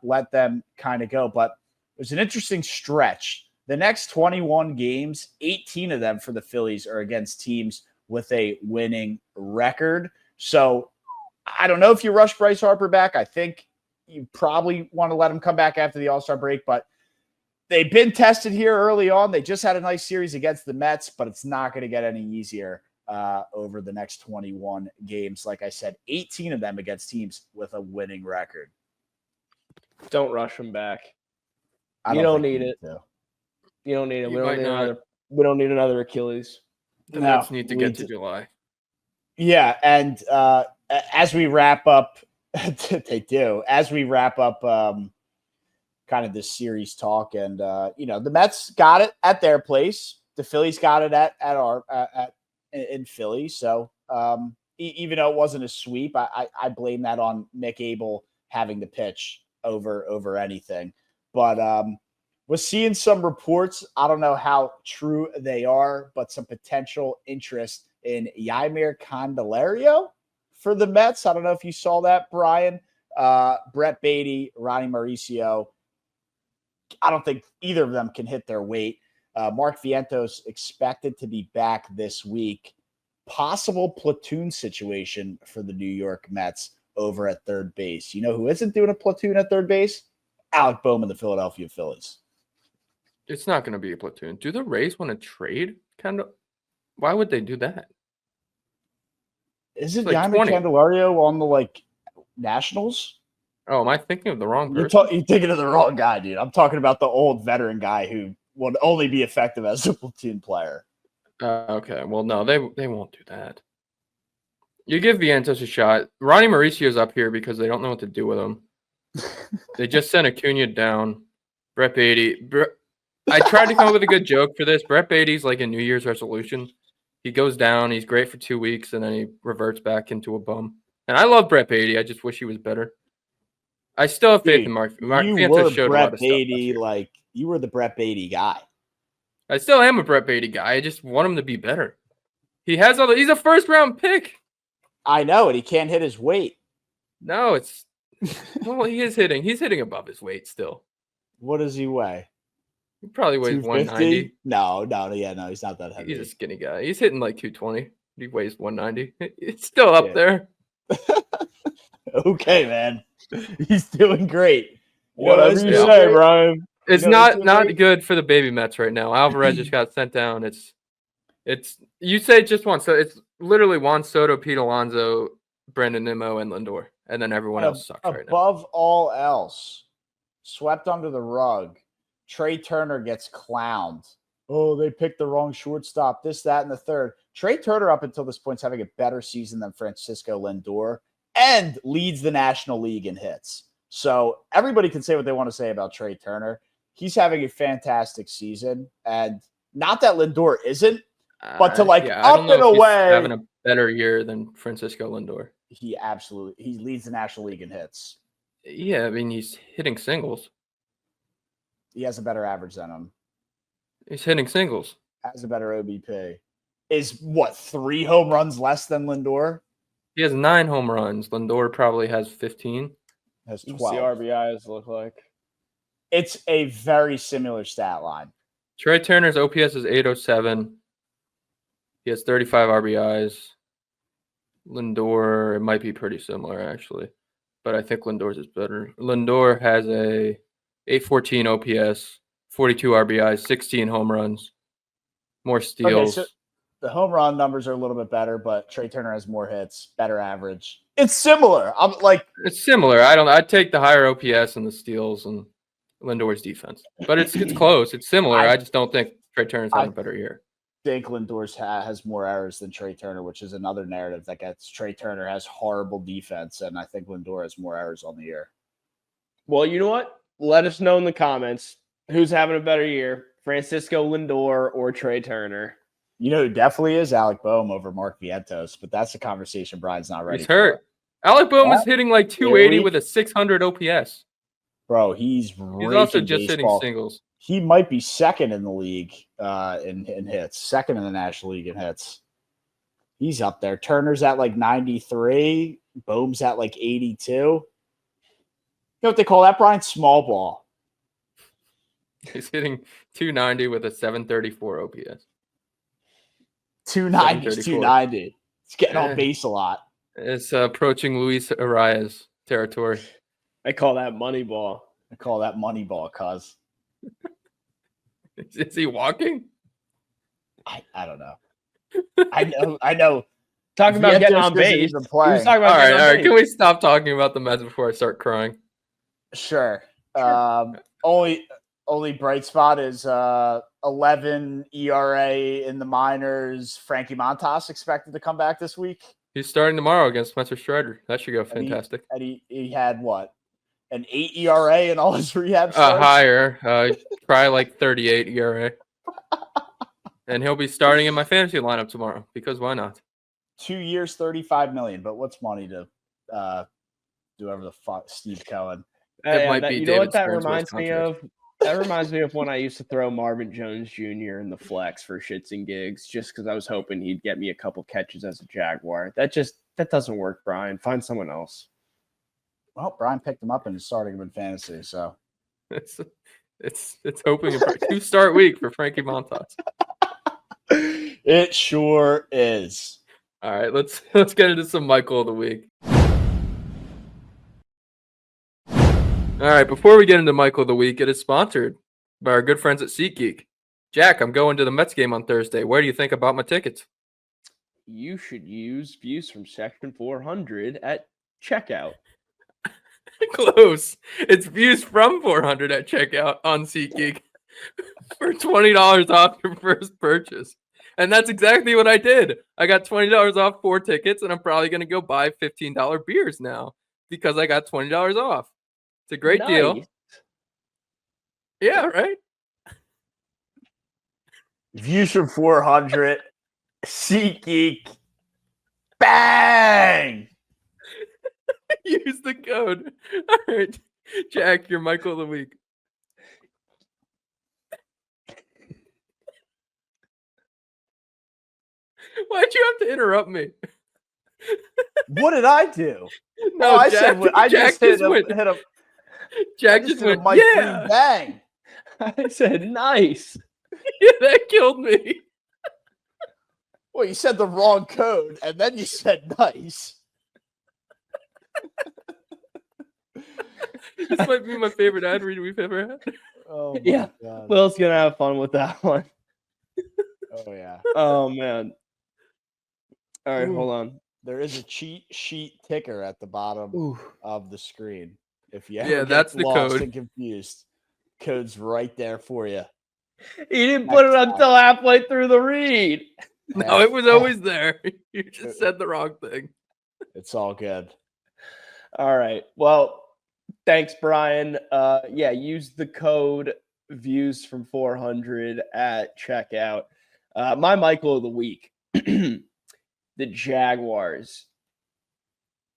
let them kind of go. But there's an interesting stretch. The next 21 games, 18 of them for the Phillies are against teams with a winning record. So I don't know if you rush Bryce Harper back. I think you probably want to let him come back after the All-Star break, but they've been tested here early on. They just had a nice series against the Mets, but it's not going to get any easier over the next 21 games. Like I said, 18 of them against teams with a winning record. Don't rush him back. You don't need it. You don't need it. We don't need another Achilles. The Mets need to get to July. Yeah, and as we wrap up, they do. As we wrap up kind of this series talk, and the Mets got it at their place. The Phillies got it in Philly. So even though it wasn't a sweep, I blame that on Mick Abel having to pitch over anything. But Was seeing some reports. I don't know how true they are, but some potential interest in Yamir Candelario for the Mets. I don't know if you saw that, Brian. Brett Beatty, Ronnie Mauricio. I don't think either of them can hit their weight. Mark Vientos expected to be back this week. Possible platoon situation for the New York Mets over at third base. You know who isn't doing a platoon at third base? Alec Boehm and the Philadelphia Phillies. It's not going to be a platoon. Do the Rays want to trade? Why would they do that? Is it like Yamir 20. Candelario on the Nationals? Oh, am I thinking of the wrong person? You're thinking of the wrong guy, dude. I'm talking about the old veteran guy who would only be effective as a platoon player. Okay. Well, no, they won't do that. You give Vientos a shot. Ronnie Mauricio's up here because they don't know what to do with him. They just sent Acuna down. Brett Beatty. I tried to come up with a good joke for this. Brett Beatty's like a New Year's resolution. He goes down. He's great for 2 weeks, and then he reverts back into a bum. And I love Brett Beatty. I just wish he was better. I still have faith in Mark. You Vientos were showed Brett a lot of Beatty, stuff. You were the Brett Beatty guy. I still am a Brett Beatty guy. I just want him to be better. He has he's a first round pick. I know, and he can't hit his weight. No, well, he is hitting. He's hitting above his weight still. What does he weigh? He probably weighs 190. No, he's not that heavy. He's a skinny guy. He's hitting like 220. He weighs 190. It's still up there. Okay, man. He's doing great. Whatever you say, Brian. It's not good for the baby Mets right now. Alvarez just got sent down. It's you say just one. So it's literally Juan Soto, Pete Alonso, Brandon Nimmo, and Lindor. And then everyone else sucks right now. Above all else, swept under the rug. Trey Turner gets clowned. Oh, they picked the wrong shortstop. This, that, and the third. Trey Turner, up until this point, is having a better season than Francisco Lindor and leads the National League in hits. So everybody can say what they want to say about Trey Turner. He's having a fantastic season. And not that Lindor isn't, but to up and away. Having a better year than Francisco Lindor. He leads the National League in hits. Yeah, I mean, he's hitting singles. He has a better average than him. He's hitting singles. Has a better OBP. Is 3 home runs less than Lindor? He has 9 home runs. Lindor probably has 15. Has 12. The RBIs look like. It's a very similar stat line. Trey Turner's OPS is 807. He has 35 RBIs. Lindor, it might be pretty similar, actually. But I think Lindor's is better. Lindor has a 814 OPS, 42 RBIs, 16 home runs, more steals. Okay, so the home run numbers are a little bit better, but Trey Turner has more hits, better average. It's similar. It's similar. I'd take the higher OPS and the steals and Lindor's defense. But it's close. It's similar. I just don't think Trey Turner's having a better year. I think Lindor's has more errors than Trey Turner, which is another narrative that gets Trey Turner has horrible defense, and I think Lindor has more errors on the year. Well, you know what? Let us know in the comments who's having a better year, Francisco Lindor or Trey Turner. You know who definitely is? Alec Boehm over Mark Vientos, but that's a conversation Brian's not ready for. He's hurt. Alec Boehm is hitting like 280 with a 600 OPS. Bro, he's also just hitting singles. He might be second in the league in hits, second in the National League in hits. He's up there. Turner's at 93. Boehm's at 82. You know what they call that, Brian? Small ball. He's hitting 290 with a 734 OPS. 290 is 290. It's getting on base a lot. It's approaching Luis Arias territory. I call that money ball. I call that money ball, cuz. Is he walking? I don't know. I know. Talking about getting on base. All right. Can we stop talking about the Mets before I start crying? Sure. Only bright spot is 11 ERA in the minors. Frankie Montas expected to come back this week. He's starting tomorrow against Spencer Strider. That should go fantastic. And he had what? An 8 ERA in all his rehab starts? Higher. Try 38 ERA. And he'll be starting in my fantasy lineup tomorrow because why not? 2 years, $35 million. But what's money to do whatever the fuck Steve Cohen? It might be you David know what that Stearns' reminds me of? That reminds me of when I used to throw Marvin Jones Jr. in the flex for shits and gigs, just because I was hoping he'd get me a couple catches as a Jaguar. That doesn't work, Brian. Find someone else. Well, Brian picked him up and starting him in fantasy, so It's hoping a 2-start week for Frankie Montas. it sure is. All right, let's get into some Michael of the week. All right, before we get into Michael of the week, it is sponsored by our good friends at SeatGeek. Jack, I'm going to the Mets game on Thursday. Where do you think about my tickets? You should use views from section 400 at checkout. Close. It's views from 400 at checkout on SeatGeek for $20 off your first purchase. And that's exactly what I did. I got $20 off 4 tickets, and I'm probably going to go buy $15 beers now because I got $20 off. It's a great deal. Yeah, right? Views from 400. SeatGeek. Bang! Use the code. All right. Jack, you're Michael of the week. Why'd you have to interrupt me? What did I do? No, I Jack, said I Jack just hit went. a Jack just just hit a went. Mike Yeah. Green bang. I said nice. Yeah, that killed me. Well, you said the wrong code, and then you said nice. This might be my favorite ad read we've ever had. Oh my Yeah. God. Will's going to have fun with that one. Oh yeah. Oh, man. All right, Ooh. hold on. There is a cheat sheet ticker at the bottom Ooh. of the screen. If you ever Yeah, get that's the lost code. and confused, code's right there for you. He didn't put it Next until halfway through the read. No, it was always there. You just said the wrong thing. It's all good. All right. Well, thanks, Brian. Yeah, use the code views from 400 at checkout. My Michael of the week, the Jaguars,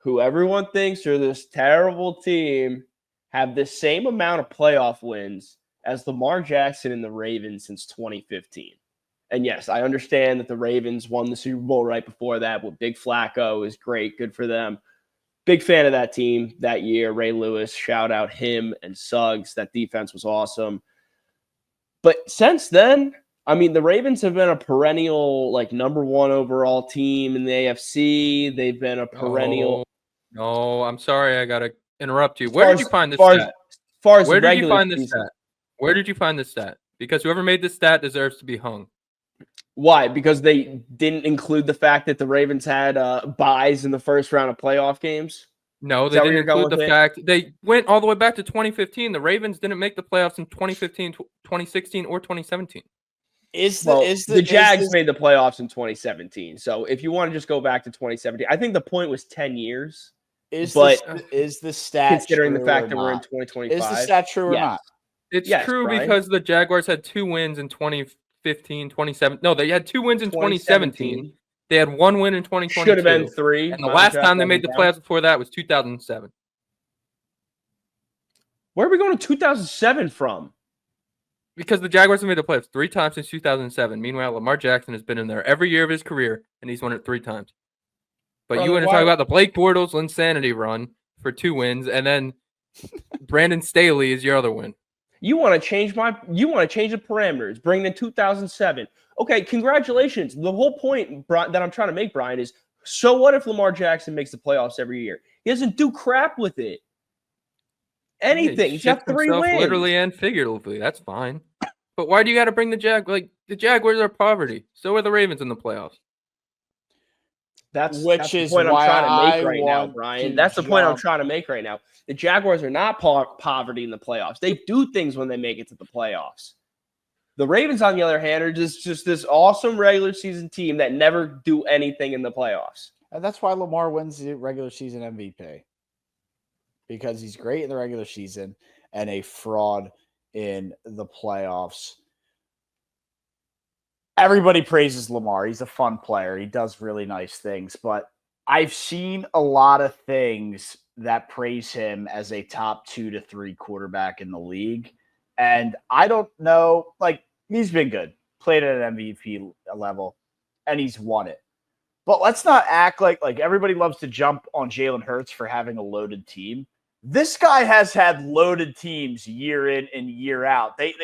who everyone thinks are this terrible team, have the same amount of playoff wins as Lamar Jackson and the Ravens since 2015. And yes, I understand that the Ravens won the Super Bowl right before that with Big Flacco. Is great. Good for them. Big fan of that team that year. Ray Lewis, shout out him and Suggs. That defense was awesome. But since then, I mean, the Ravens have been a perennial, like, number 1 overall team in the AFC. They've been a perennial. No, I'm sorry. I got to interrupt you. Where did you find this stat? stat? Far as Where the did you regular find this season. stat? Where did you find this stat? Because whoever made this stat deserves to be hung. Why? Because they didn't include the fact that the Ravens had buys in the first round of playoff games? No, Is they that where didn't you're going include the with it? fact they went all the way back to 2015. The Ravens didn't make the playoffs in 2015, 2016, or 2017. The Jags made the playoffs in 2017. So if you want to just go back to 2017, I think the point was 10 years. Is the stat considering the true fact or that we're in not? 2025? Is the stat true or Yes. not? It's Yes, true Brian. because the Jaguars had 2 wins in 2015, 2017. No, they had 2 wins in 2017. They had 1 win in 2022. Should have been 3. And the last time they made the playoffs before that was 2007. Where are we going to 2007 from? Because the Jaguars have made the playoffs 3 times since 2007. Meanwhile, Lamar Jackson has been in there every year of his career, and he's won it 3 times. But you want to talk about the Blake Bortles Linsanity run for 2 wins, and then Brandon Staley is your other win. You want to change the parameters. Bring in 2007. Okay, congratulations. The whole point that I'm trying to make, Brian, is so what if Lamar Jackson makes the playoffs every year? He doesn't do crap with it. Anything. He's got 3 wins. Literally and figuratively. That's fine. But why do you got to bring the the Jaguars are poverty. So are the Ravens in the playoffs. That's the point I'm trying to make right now, Brian. That's the point I'm trying to make right now. The Jaguars are not poverty in the playoffs. They do things when they make it to the playoffs. The Ravens, on the other hand, are just this awesome regular season team that never do anything in the playoffs. And that's why Lamar wins the regular season MVP. Because he's great in the regular season and a fraud in the playoffs. Everybody praises Lamar. He's a fun player. He does really nice things. But I've seen a lot of things that praise him as a top 2 to 3 quarterback in the league. And I don't know, like, he's been good, played at an MVP level, and he's won it. But let's not act like everybody loves to jump on Jalen Hurts for having a loaded team. This guy has had loaded teams year in and year out. They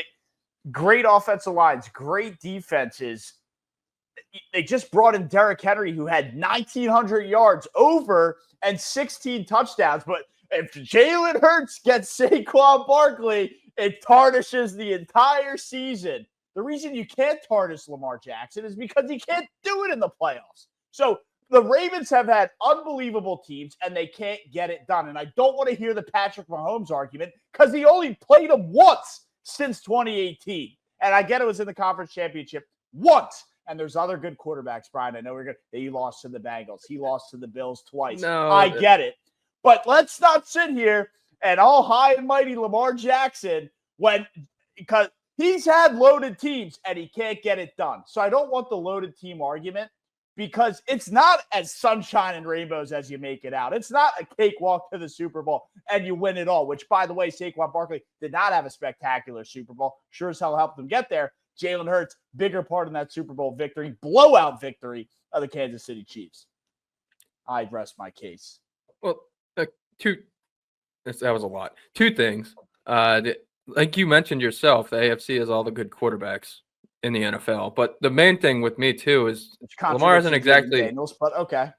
great offensive lines, great defenses. They just brought in Derrick Henry, who had 1,900 yards over and 16 touchdowns. But if Jalen Hurts gets Saquon Barkley, it tarnishes the entire season. The reason you can't tarnish Lamar Jackson is because he can't do it in the playoffs. So the Ravens have had unbelievable teams, and they can't get it done. And I don't want to hear the Patrick Mahomes argument because he only played him once since 2018. And I get it was in the conference championship once. And there's other good quarterbacks, Brian. I know we're good. He lost to the Bengals. He lost to the Bills twice. No, I get it. But let's not sit here and all high and mighty Lamar Jackson because he's had loaded teams and he can't get it done. So I don't want the loaded team argument because it's not as sunshine and rainbows as you make it out. It's not a cakewalk to the Super Bowl and you win it all, which, by the way, Saquon Barkley did not have a spectacular Super Bowl. Sure as hell helped them get there. Jalen Hurts, bigger part in that Super Bowl victory, blowout victory of the Kansas City Chiefs. I rest my case. Well, that was a lot. Two things. Like you mentioned yourself, the AFC has all the good quarterbacks in the NFL. But the main thing with me, too, is Lamar isn't exactly... Daniels, but okay.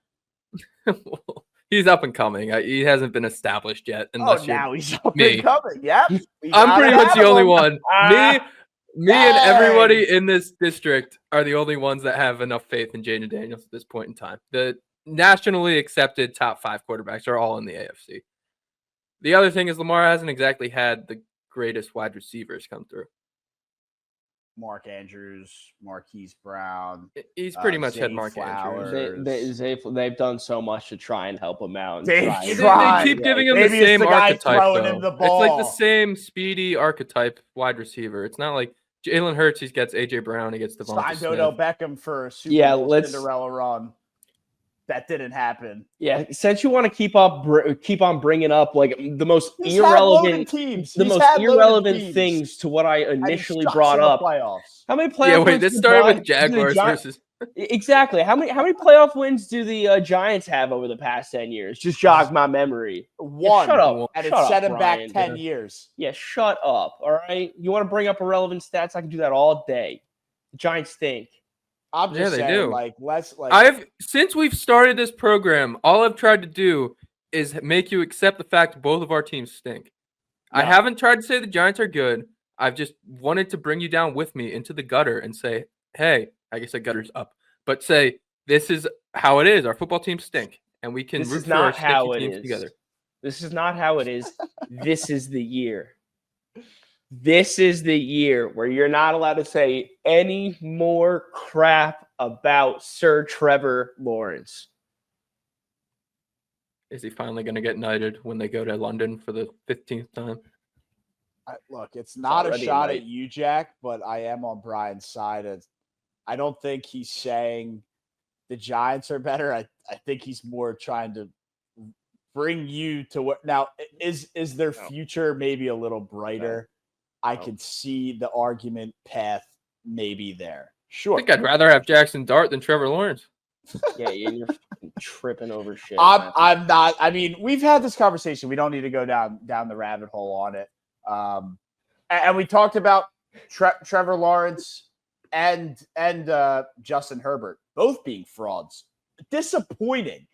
He's up and coming. He hasn't been established yet. Now he's up and coming. Yeah. I'm pretty much the only one. Me and everybody in this district are the only ones that have enough faith in Jaden Daniels at this point in time. The nationally accepted top 5 quarterbacks are all in the AFC. The other thing is Lamar hasn't exactly had the greatest wide receivers come through. Mark Andrews, Marquise Brown. He's pretty much had Mark Andrews. They've done so much to try and help him out. They keep giving him the same archetype, though. It's like the same speedy archetype wide receiver. It's not like Jalen Hurts, he gets A.J. Brown, he gets Devonta Smith. Odell Beckham for a Super Bowl Cinderella run. That didn't happen. Yeah, since you want to keep on bringing up like the most irrelevant teams, things to what I initially brought up. How many playoff? Yeah, wait, this started with Jaguars versus. Exactly. How many playoff wins do the Giants have over the past 10 years? Just jog my memory. One. Shut up. And it set him back 10 years. Yeah, shut up. All right. You want to bring up irrelevant stats? I can do that all day. The Giants stink. I'm just saying, do. Since we've started this program, all I've tried to do is make you accept the fact both of our teams stink. No. I haven't tried to say the Giants are good. I've just wanted to bring you down with me into the gutter and say, hey, I guess the gutter's up, but say this is how it is. Our football teams stink, and we can root for our stinky teams together. This is not how it is. This is the year. This is the year where you're not allowed to say any more crap about Sir Trevor Lawrence. Is he finally going to get knighted when they go to London for the 15th time? Look, it's not a shot at you, Jack, but I am on Brian's side. I don't think he's saying the Giants are better. I think he's more trying to bring you to what now is their future maybe a little brighter. I could see the argument path maybe there. Sure. I think I'd rather have Jackson Dart than Trevor Lawrence. Yeah, you're tripping over shit. I'm not. I mean, we've had this conversation. We don't need to go down the rabbit hole on it. And we talked about Trevor Lawrence and Justin Herbert both being frauds. Disappointing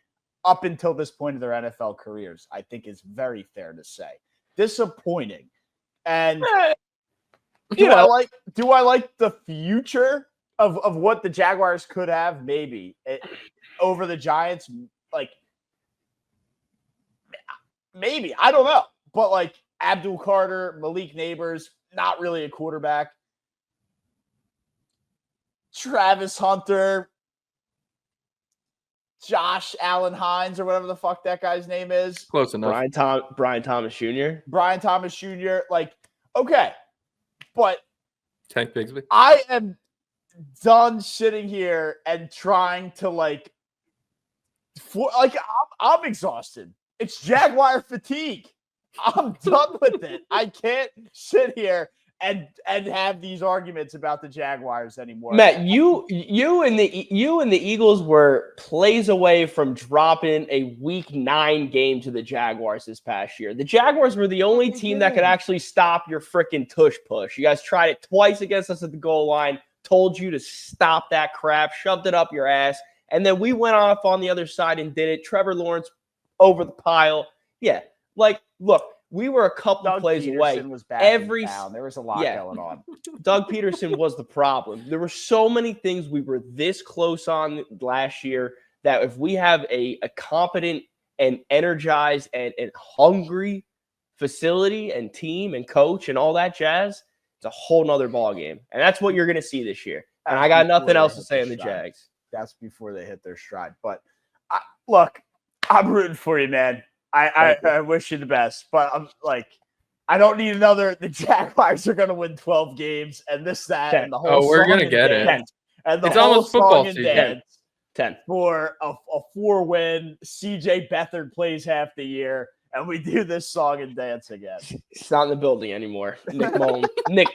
up until this point of their NFL careers, I think is very fair to say. Disappointing. And do I like the future of what the Jaguars could have? Maybe over the Giants, maybe I don't know, but Abdul Carter, Malik Neighbors, not really a quarterback. Travis Hunter, Josh Allen Hines, or whatever the fuck that guy's name is. Close enough. Brian Thomas Jr. Okay. But Tank Bigsby. I am done sitting here and trying to I'm exhausted. It's Jaguar fatigue. I'm done with it. I can't sit here and have these arguments about the Jaguars anymore. Matt, you and the Eagles were plays away from dropping a Week 9 game to the Jaguars this past year. The Jaguars were the only team that could actually stop your freaking tush push. You guys tried it twice against us at the goal line, told you to stop that crap, shoved it up your ass, and then we went off on the other side and did it. Trevor Lawrence over the pile. Yeah, like, look, we were a couple Doug plays Peterson away. was back in town. There was a lot going on. Doug Peterson was the problem. There were so many things we were this close on last year that if we have a competent and energized and hungry facility and team and coach and all that jazz, it's a whole nother ball game. And that's what you're going to see this year. And I got nothing else to say on the Jags. That's before they hit their stride. But look, I'm rooting for you, man. I wish you the best, but I'm like, I don't need another. The Jaguars are going to win 12 games and this, that, 10. and the whole. We're going to get it. And the it's whole almost football song and season. dance 10 for a 4-win. CJ Beathard plays half the year, and we do this song and dance again. It's not in the building anymore. Nick Mullins. Nick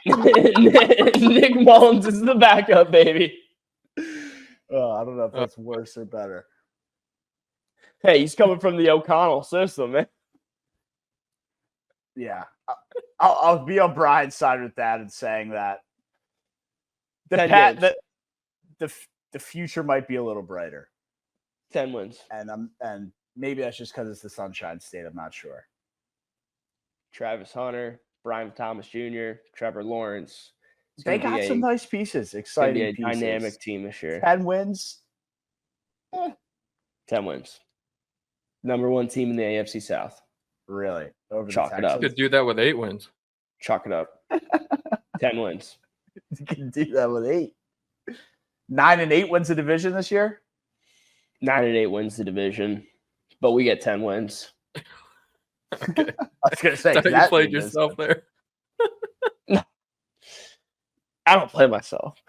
Mullins is the backup, baby. I don't know if that's worse or better. Hey, he's coming from the O'Connell system, man. Yeah, I'll be on Brian's side with that and saying that the future might be a little brighter. 10 wins, and maybe that's just because it's the Sunshine State. I'm not sure. Travis Hunter, Brian Thomas Jr., Trevor Lawrence. They got some nice pieces, exciting pieces. Dynamic team this year. 10 wins. 10 wins. Number 1 team in the AFC South. Really? Over Chalk the it up. Could do that with 8 wins. Chalk it up. 10 wins. You can do that with 8. 9-8 wins the division this year? 9-8 wins the division, but we get 10 wins. Okay. I was going to say. That's how you played yourself there. I don't play myself.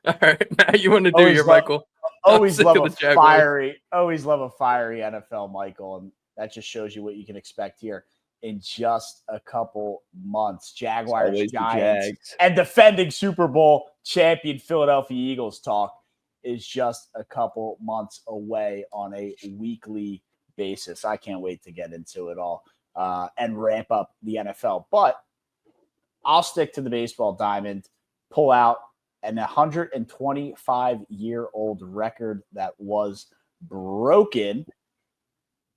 All right. Now you want to do your Michael. Always love a fiery NFL Michael, and that just shows you what you can expect here in just a couple months. Jaguars, Giants, and defending Super Bowl champion Philadelphia Eagles talk is just a couple months away on a weekly basis. I can't wait to get into it all and ramp up the NFL. But I'll stick to the baseball diamond, pull out an 125-year-old record that was broken.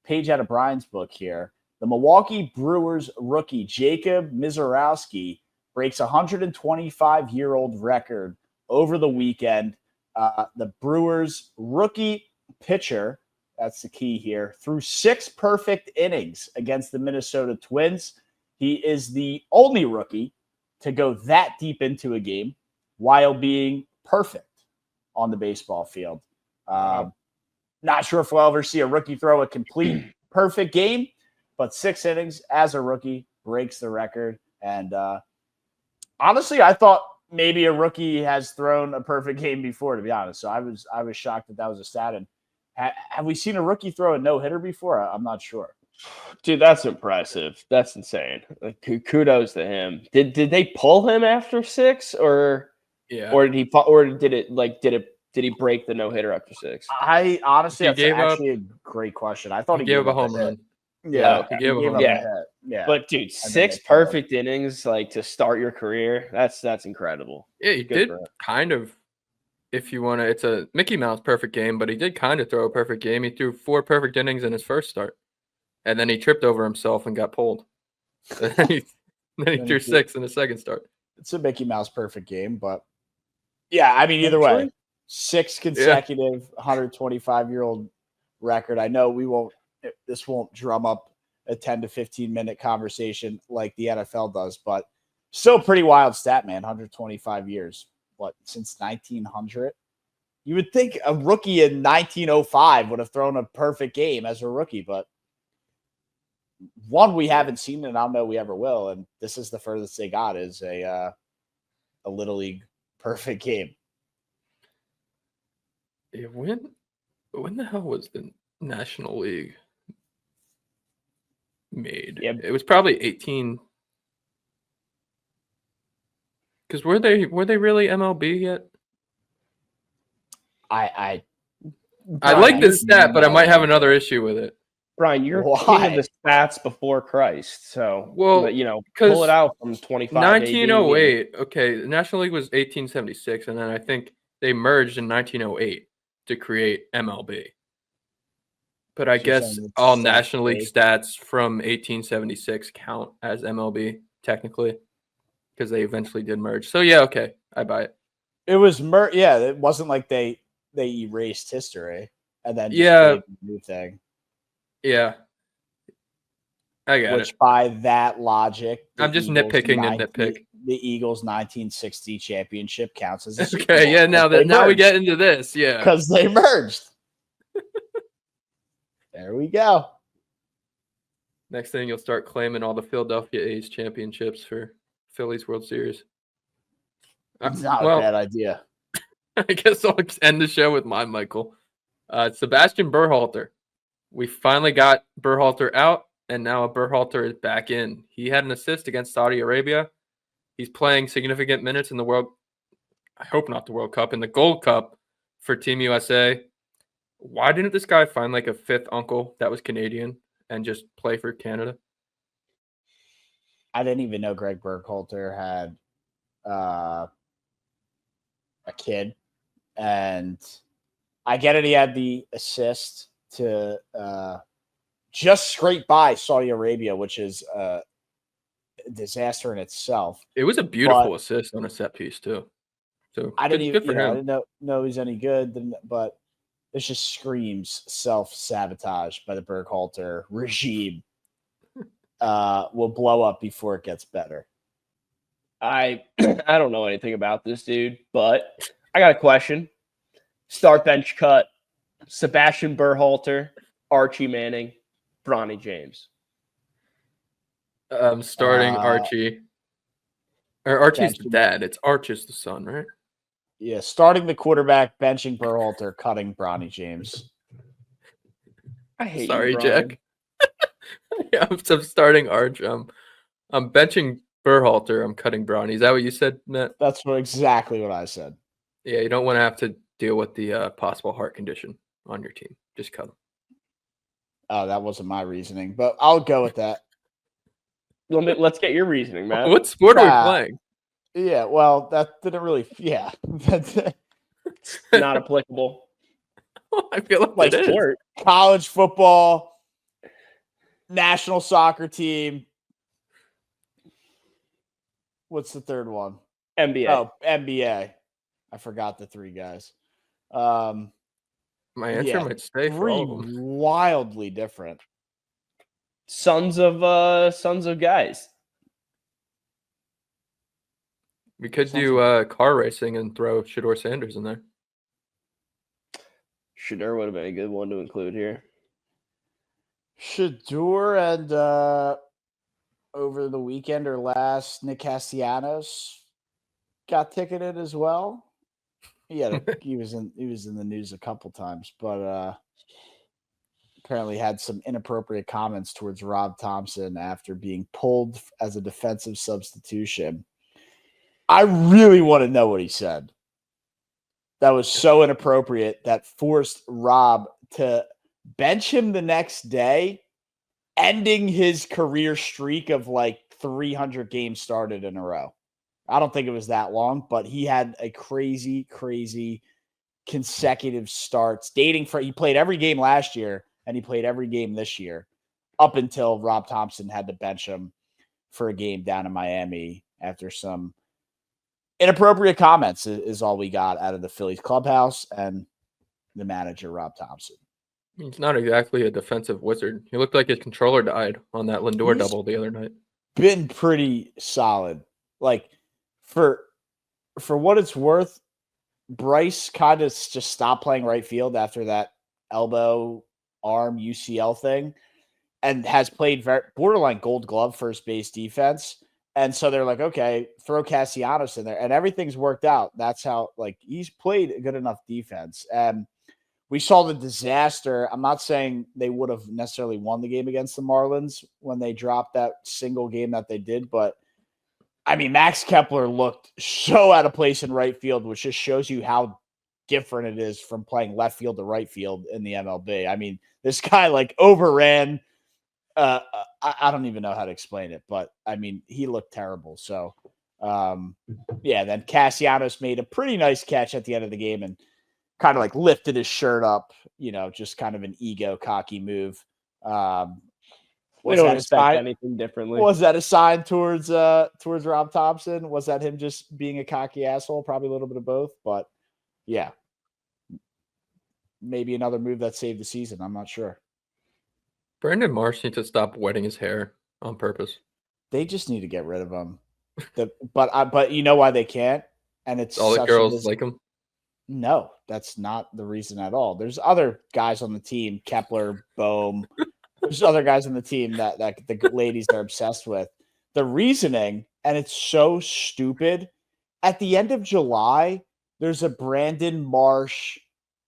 Page out of Brian's book here. The Milwaukee Brewers rookie Jacob Misiorowski breaks a 125-year-old record over the weekend. The Brewers rookie pitcher, that's the key here, threw 6 perfect innings against the Minnesota Twins. He is the only rookie to go that deep into a game while being perfect on the baseball field. Not sure if we'll ever see a rookie throw a complete perfect game, but 6 innings as a rookie breaks the record. And honestly, I thought maybe a rookie has thrown a perfect game before, to be honest. So I was shocked that was a stat. And have we seen a rookie throw a no-hitter before? I'm not sure. Dude, that's impressive. That's insane. Like, kudos to him. Did they pull him after 6 or? Yeah. Or did he break the no-hitter after 6? I honestly, that's actually a great question. I thought he gave up a home run. Yeah, he gave up a home run. Yeah. But dude, 6 perfect innings like to start your career, that's incredible. Yeah, he did kind of, if you want to, it's a Mickey Mouse perfect game, but he did kind of throw a perfect game. He threw 4 perfect innings in his first start. And then he tripped over himself and got pulled. then he threw 6 in the second start. It's a Mickey Mouse perfect game, but yeah, I mean, either way, 6 consecutive 125-year-old record. I know this won't drum up a 10 to 15 minute conversation like the NFL does, but still pretty wild stat, man. 125 years. What, since 1900? You would think a rookie in 1905 would have thrown a perfect game as a rookie, but one we haven't seen, and I don't know we ever will. And this is the furthest they got is a Little League perfect game. Yeah, when the hell was the National League made? Yeah. It was probably 18. Because were they really MLB yet? I like this stat, but I no might have idea. another issue with it. Brian, you're king Why? of the stats before Christ. So, Well, pull 'cause it out from 25 1908. Okay, the National League was 1876, and then I think they merged in 1908 to create MLB. But I So you're guess saying it's all National League fake? stats from 1876 count as MLB technically because they eventually did merge. So yeah, okay, I buy it. It was yeah, it wasn't like they erased history and then just Yeah, created a new thing. yeah, I got Which it. by that logic, I'm just nitpicking to nitpick. the Eagles 1960 championship counts as a Super Okay, Bowl yeah. Now we get into this, yeah. because they merged. There we go. Next thing, you'll start claiming all the Philadelphia A's championships for Phillies World Series. It's not a Well, bad idea. I guess I'll end the show with my Michael. Sebastian Berhalter. We finally got Berhalter out, and now Berhalter is back in. He had an assist against Saudi Arabia. He's playing significant minutes in the World. I hope not the World Cup, in the Gold Cup for Team USA. Why didn't this guy find like a fifth uncle that was Canadian and just play for Canada? I didn't even know Greg Berhalter had a kid, and I get it. He had the assist to just scrape by Saudi Arabia, which is a disaster in itself. It was a beautiful assist on a set piece too. So I didn't good for him. I didn't know he's any good, but this just screams self-sabotage by the Berhalter regime. Will blow up before it gets better. I don't know anything about this dude, but I got a question. Start bench cut. Sebastian Berhalter, Archie Manning, Bronny James. Starting Archie. Or Archie's the benching- dad. It's Archie's the son, right? Yeah, starting the quarterback, benching Berhalter, cutting Bronny James. I hate Sorry, you, Brian. Jack. Yeah, I'm starting Arch. I'm benching Berhalter. I'm cutting Bronny. Is that what you said, Matt? That's exactly what I said. Yeah, you don't want to have to deal with the possible heart condition on your team. Just cut him. Oh, that wasn't my reasoning, but I'll go with that. Let's get your reasoning, man. What sport are we playing? Yeah, well, that didn't really. Yeah, Not applicable. I feel like it sport. is. College football, national soccer team. What's the third one? NBA. Oh, NBA. I forgot the three guys. My answer might stay for all of them. Wildly different. Sons of guys. We could do car racing and throw Shador Sanders in there. Shador would have been a good one to include here. Shador and over the weekend or last, Nick Castellanos got ticketed as well. Yeah, he was in the news a couple times, but apparently had some inappropriate comments towards Rob Thompson after being pulled as a defensive substitution. I really want to know what he said. That was so inappropriate that forced Rob to bench him the next day, ending his career streak of like 300 games started in a row. I don't think it was that long, but he had a crazy, crazy consecutive starts he played every game last year and he played every game this year up until Rob Thompson had to bench him for a game down in Miami after some inappropriate comments is all we got out of the Phillies clubhouse and the manager, Rob Thompson. He's not exactly a defensive wizard. He looked like his controller died on that Lindor double the other night. Been pretty solid. Like for what it's worth, Bryce kind of just stopped playing right field after that elbow arm UCL thing and has played very borderline Gold Glove first base defense. And so they're like, okay, throw Castellanos in there. And everything's worked out. That's how, he's played a good enough defense. And we saw the disaster. I'm not saying they would have necessarily won the game against the Marlins when they dropped that single game that they did, but I mean, Max Kepler looked so out of place in right field, which just shows you how different it is from playing left field to right field in the MLB. I mean, this guy like overran. I don't even know how to explain it, but I mean, he looked terrible. So, yeah, then Castellanos made a pretty nice catch at the end of the game and kind of like lifted his shirt up, just kind of an ego cocky move. We don't expect anything differently. Was that a sign towards Rob Thompson? Was that him just being a cocky asshole? Probably a little bit of both, but yeah, maybe another move that saved the season. I'm not sure. Brandon Marsh needs to stop wetting his hair on purpose. They just need to get rid of him. But you know why they can't? And it's all the girls like him. No, that's not the reason at all. There's other guys on the team, Kepler, Bohm. There's other guys on the team that the ladies are obsessed with. The reasoning, and it's so stupid. At the end of July, there's a Brandon Marsh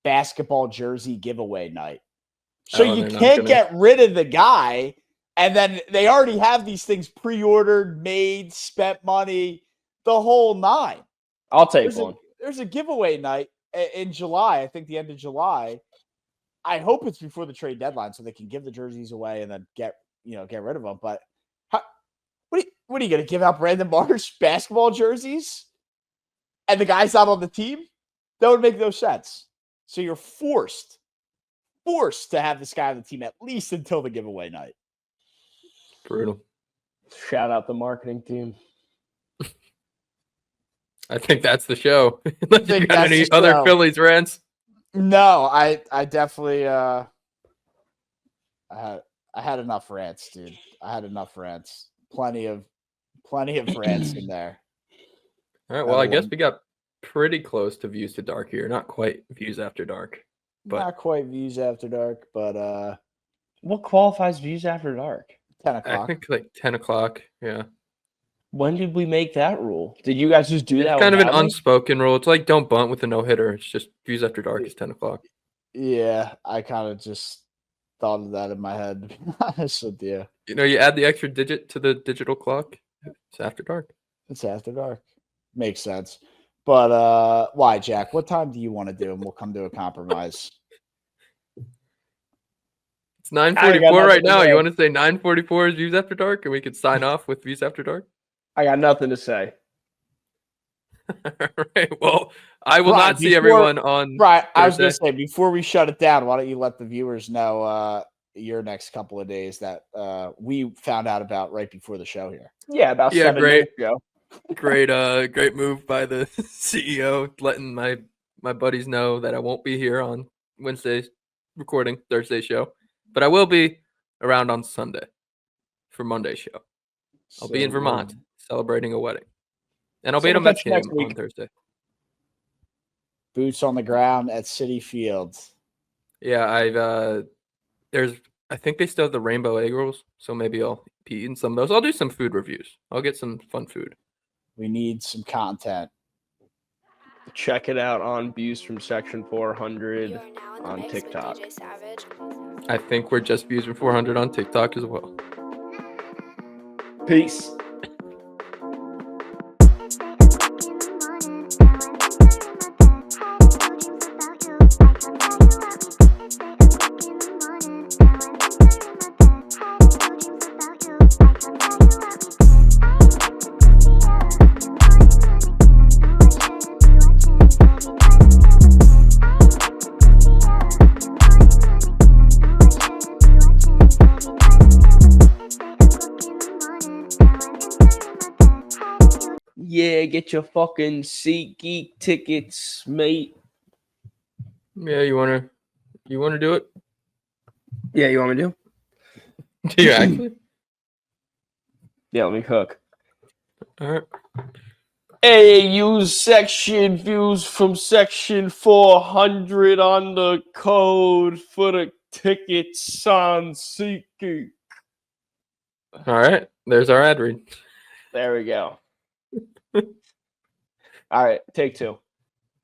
basketball jersey giveaway night. So you can't get rid of the guy, and then they already have these things pre-ordered, made, spent money, the whole nine. I'll take one. There's a giveaway night in July, I think the end of July. I hope it's before the trade deadline so they can give the jerseys away and then get rid of them. But what are you going to give out Brandon Marsh basketball jerseys and the guy's not on the team? That would make no sense. So you're forced to have this guy on the team at least until the giveaway night. Brutal. Shout out the marketing team. I think that's the show. Unless you got any other Phillies rants. No, I definitely I had enough rants, dude. I had enough rants. Plenty of rants in there. All right. Well, I guess we got pretty close to Views to Dark here. Not quite Views After Dark. But not quite Views After Dark, but what qualifies Views After Dark? 10 o'clock. I think like 10 o'clock. Yeah. When did we make that rule? Did you guys just do that? It's kind of an unspoken rule. It's like don't bunt with a no-hitter. It's just Views After Dark is 10 o'clock. Yeah, I kind of just thought of that in my head, to be honest with you. You add the extra digit to the digital clock. It's After Dark. It's After Dark. Makes sense. But why, Jack? What time do you want to do? And we'll come to a compromise. It's 9:44 right now. You want to say 9:44 is Views After Dark, and we could sign off with Views After Dark? I got nothing to say. All right. Well, I will not see everyone on. Right. Thursday. I was going to say, before we shut it down, why don't you let the viewers know your next couple of days that we found out about right before the show here? Yeah, about 7 minutes ago. Great move by the CEO, letting my buddies know that I won't be here on Wednesday's recording Thursday show, but I will be around on Sunday for Monday's show. I'll be in Vermont celebrating a wedding, and I'll be at a Mets game on Thursday. Boots on the ground at Citi Field. Yeah, I think they still have the rainbow egg rolls, so maybe I'll be eating some of those. I'll do some food reviews. I'll get some fun food. We need some content. Check it out on Views from Section 400 on TikTok. I think we're just Views from 400 on TikTok as well. Peace. Yeah, get your fucking SeatGeek tickets, mate. Yeah, you wanna do it? Yeah, you want me to? Do you actually? Yeah, let me cook. All right. Hey, use section Views from Section 400 on the code for the tickets on SeatGeek. All right. There's our ad read. There we go. All right, take two.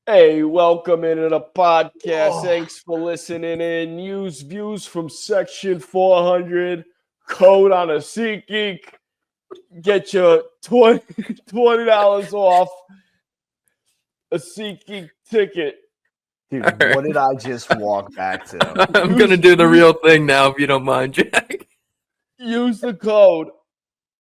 Hey, welcome into the podcast. Thanks for listening in. Use Views from Section 400. Code on a SeatGeek. get you $20 off a SeatGeek ticket. Dude, All right. what did I just walk back to? I'm going to do the real thing now if you don't mind, Jack. Use the code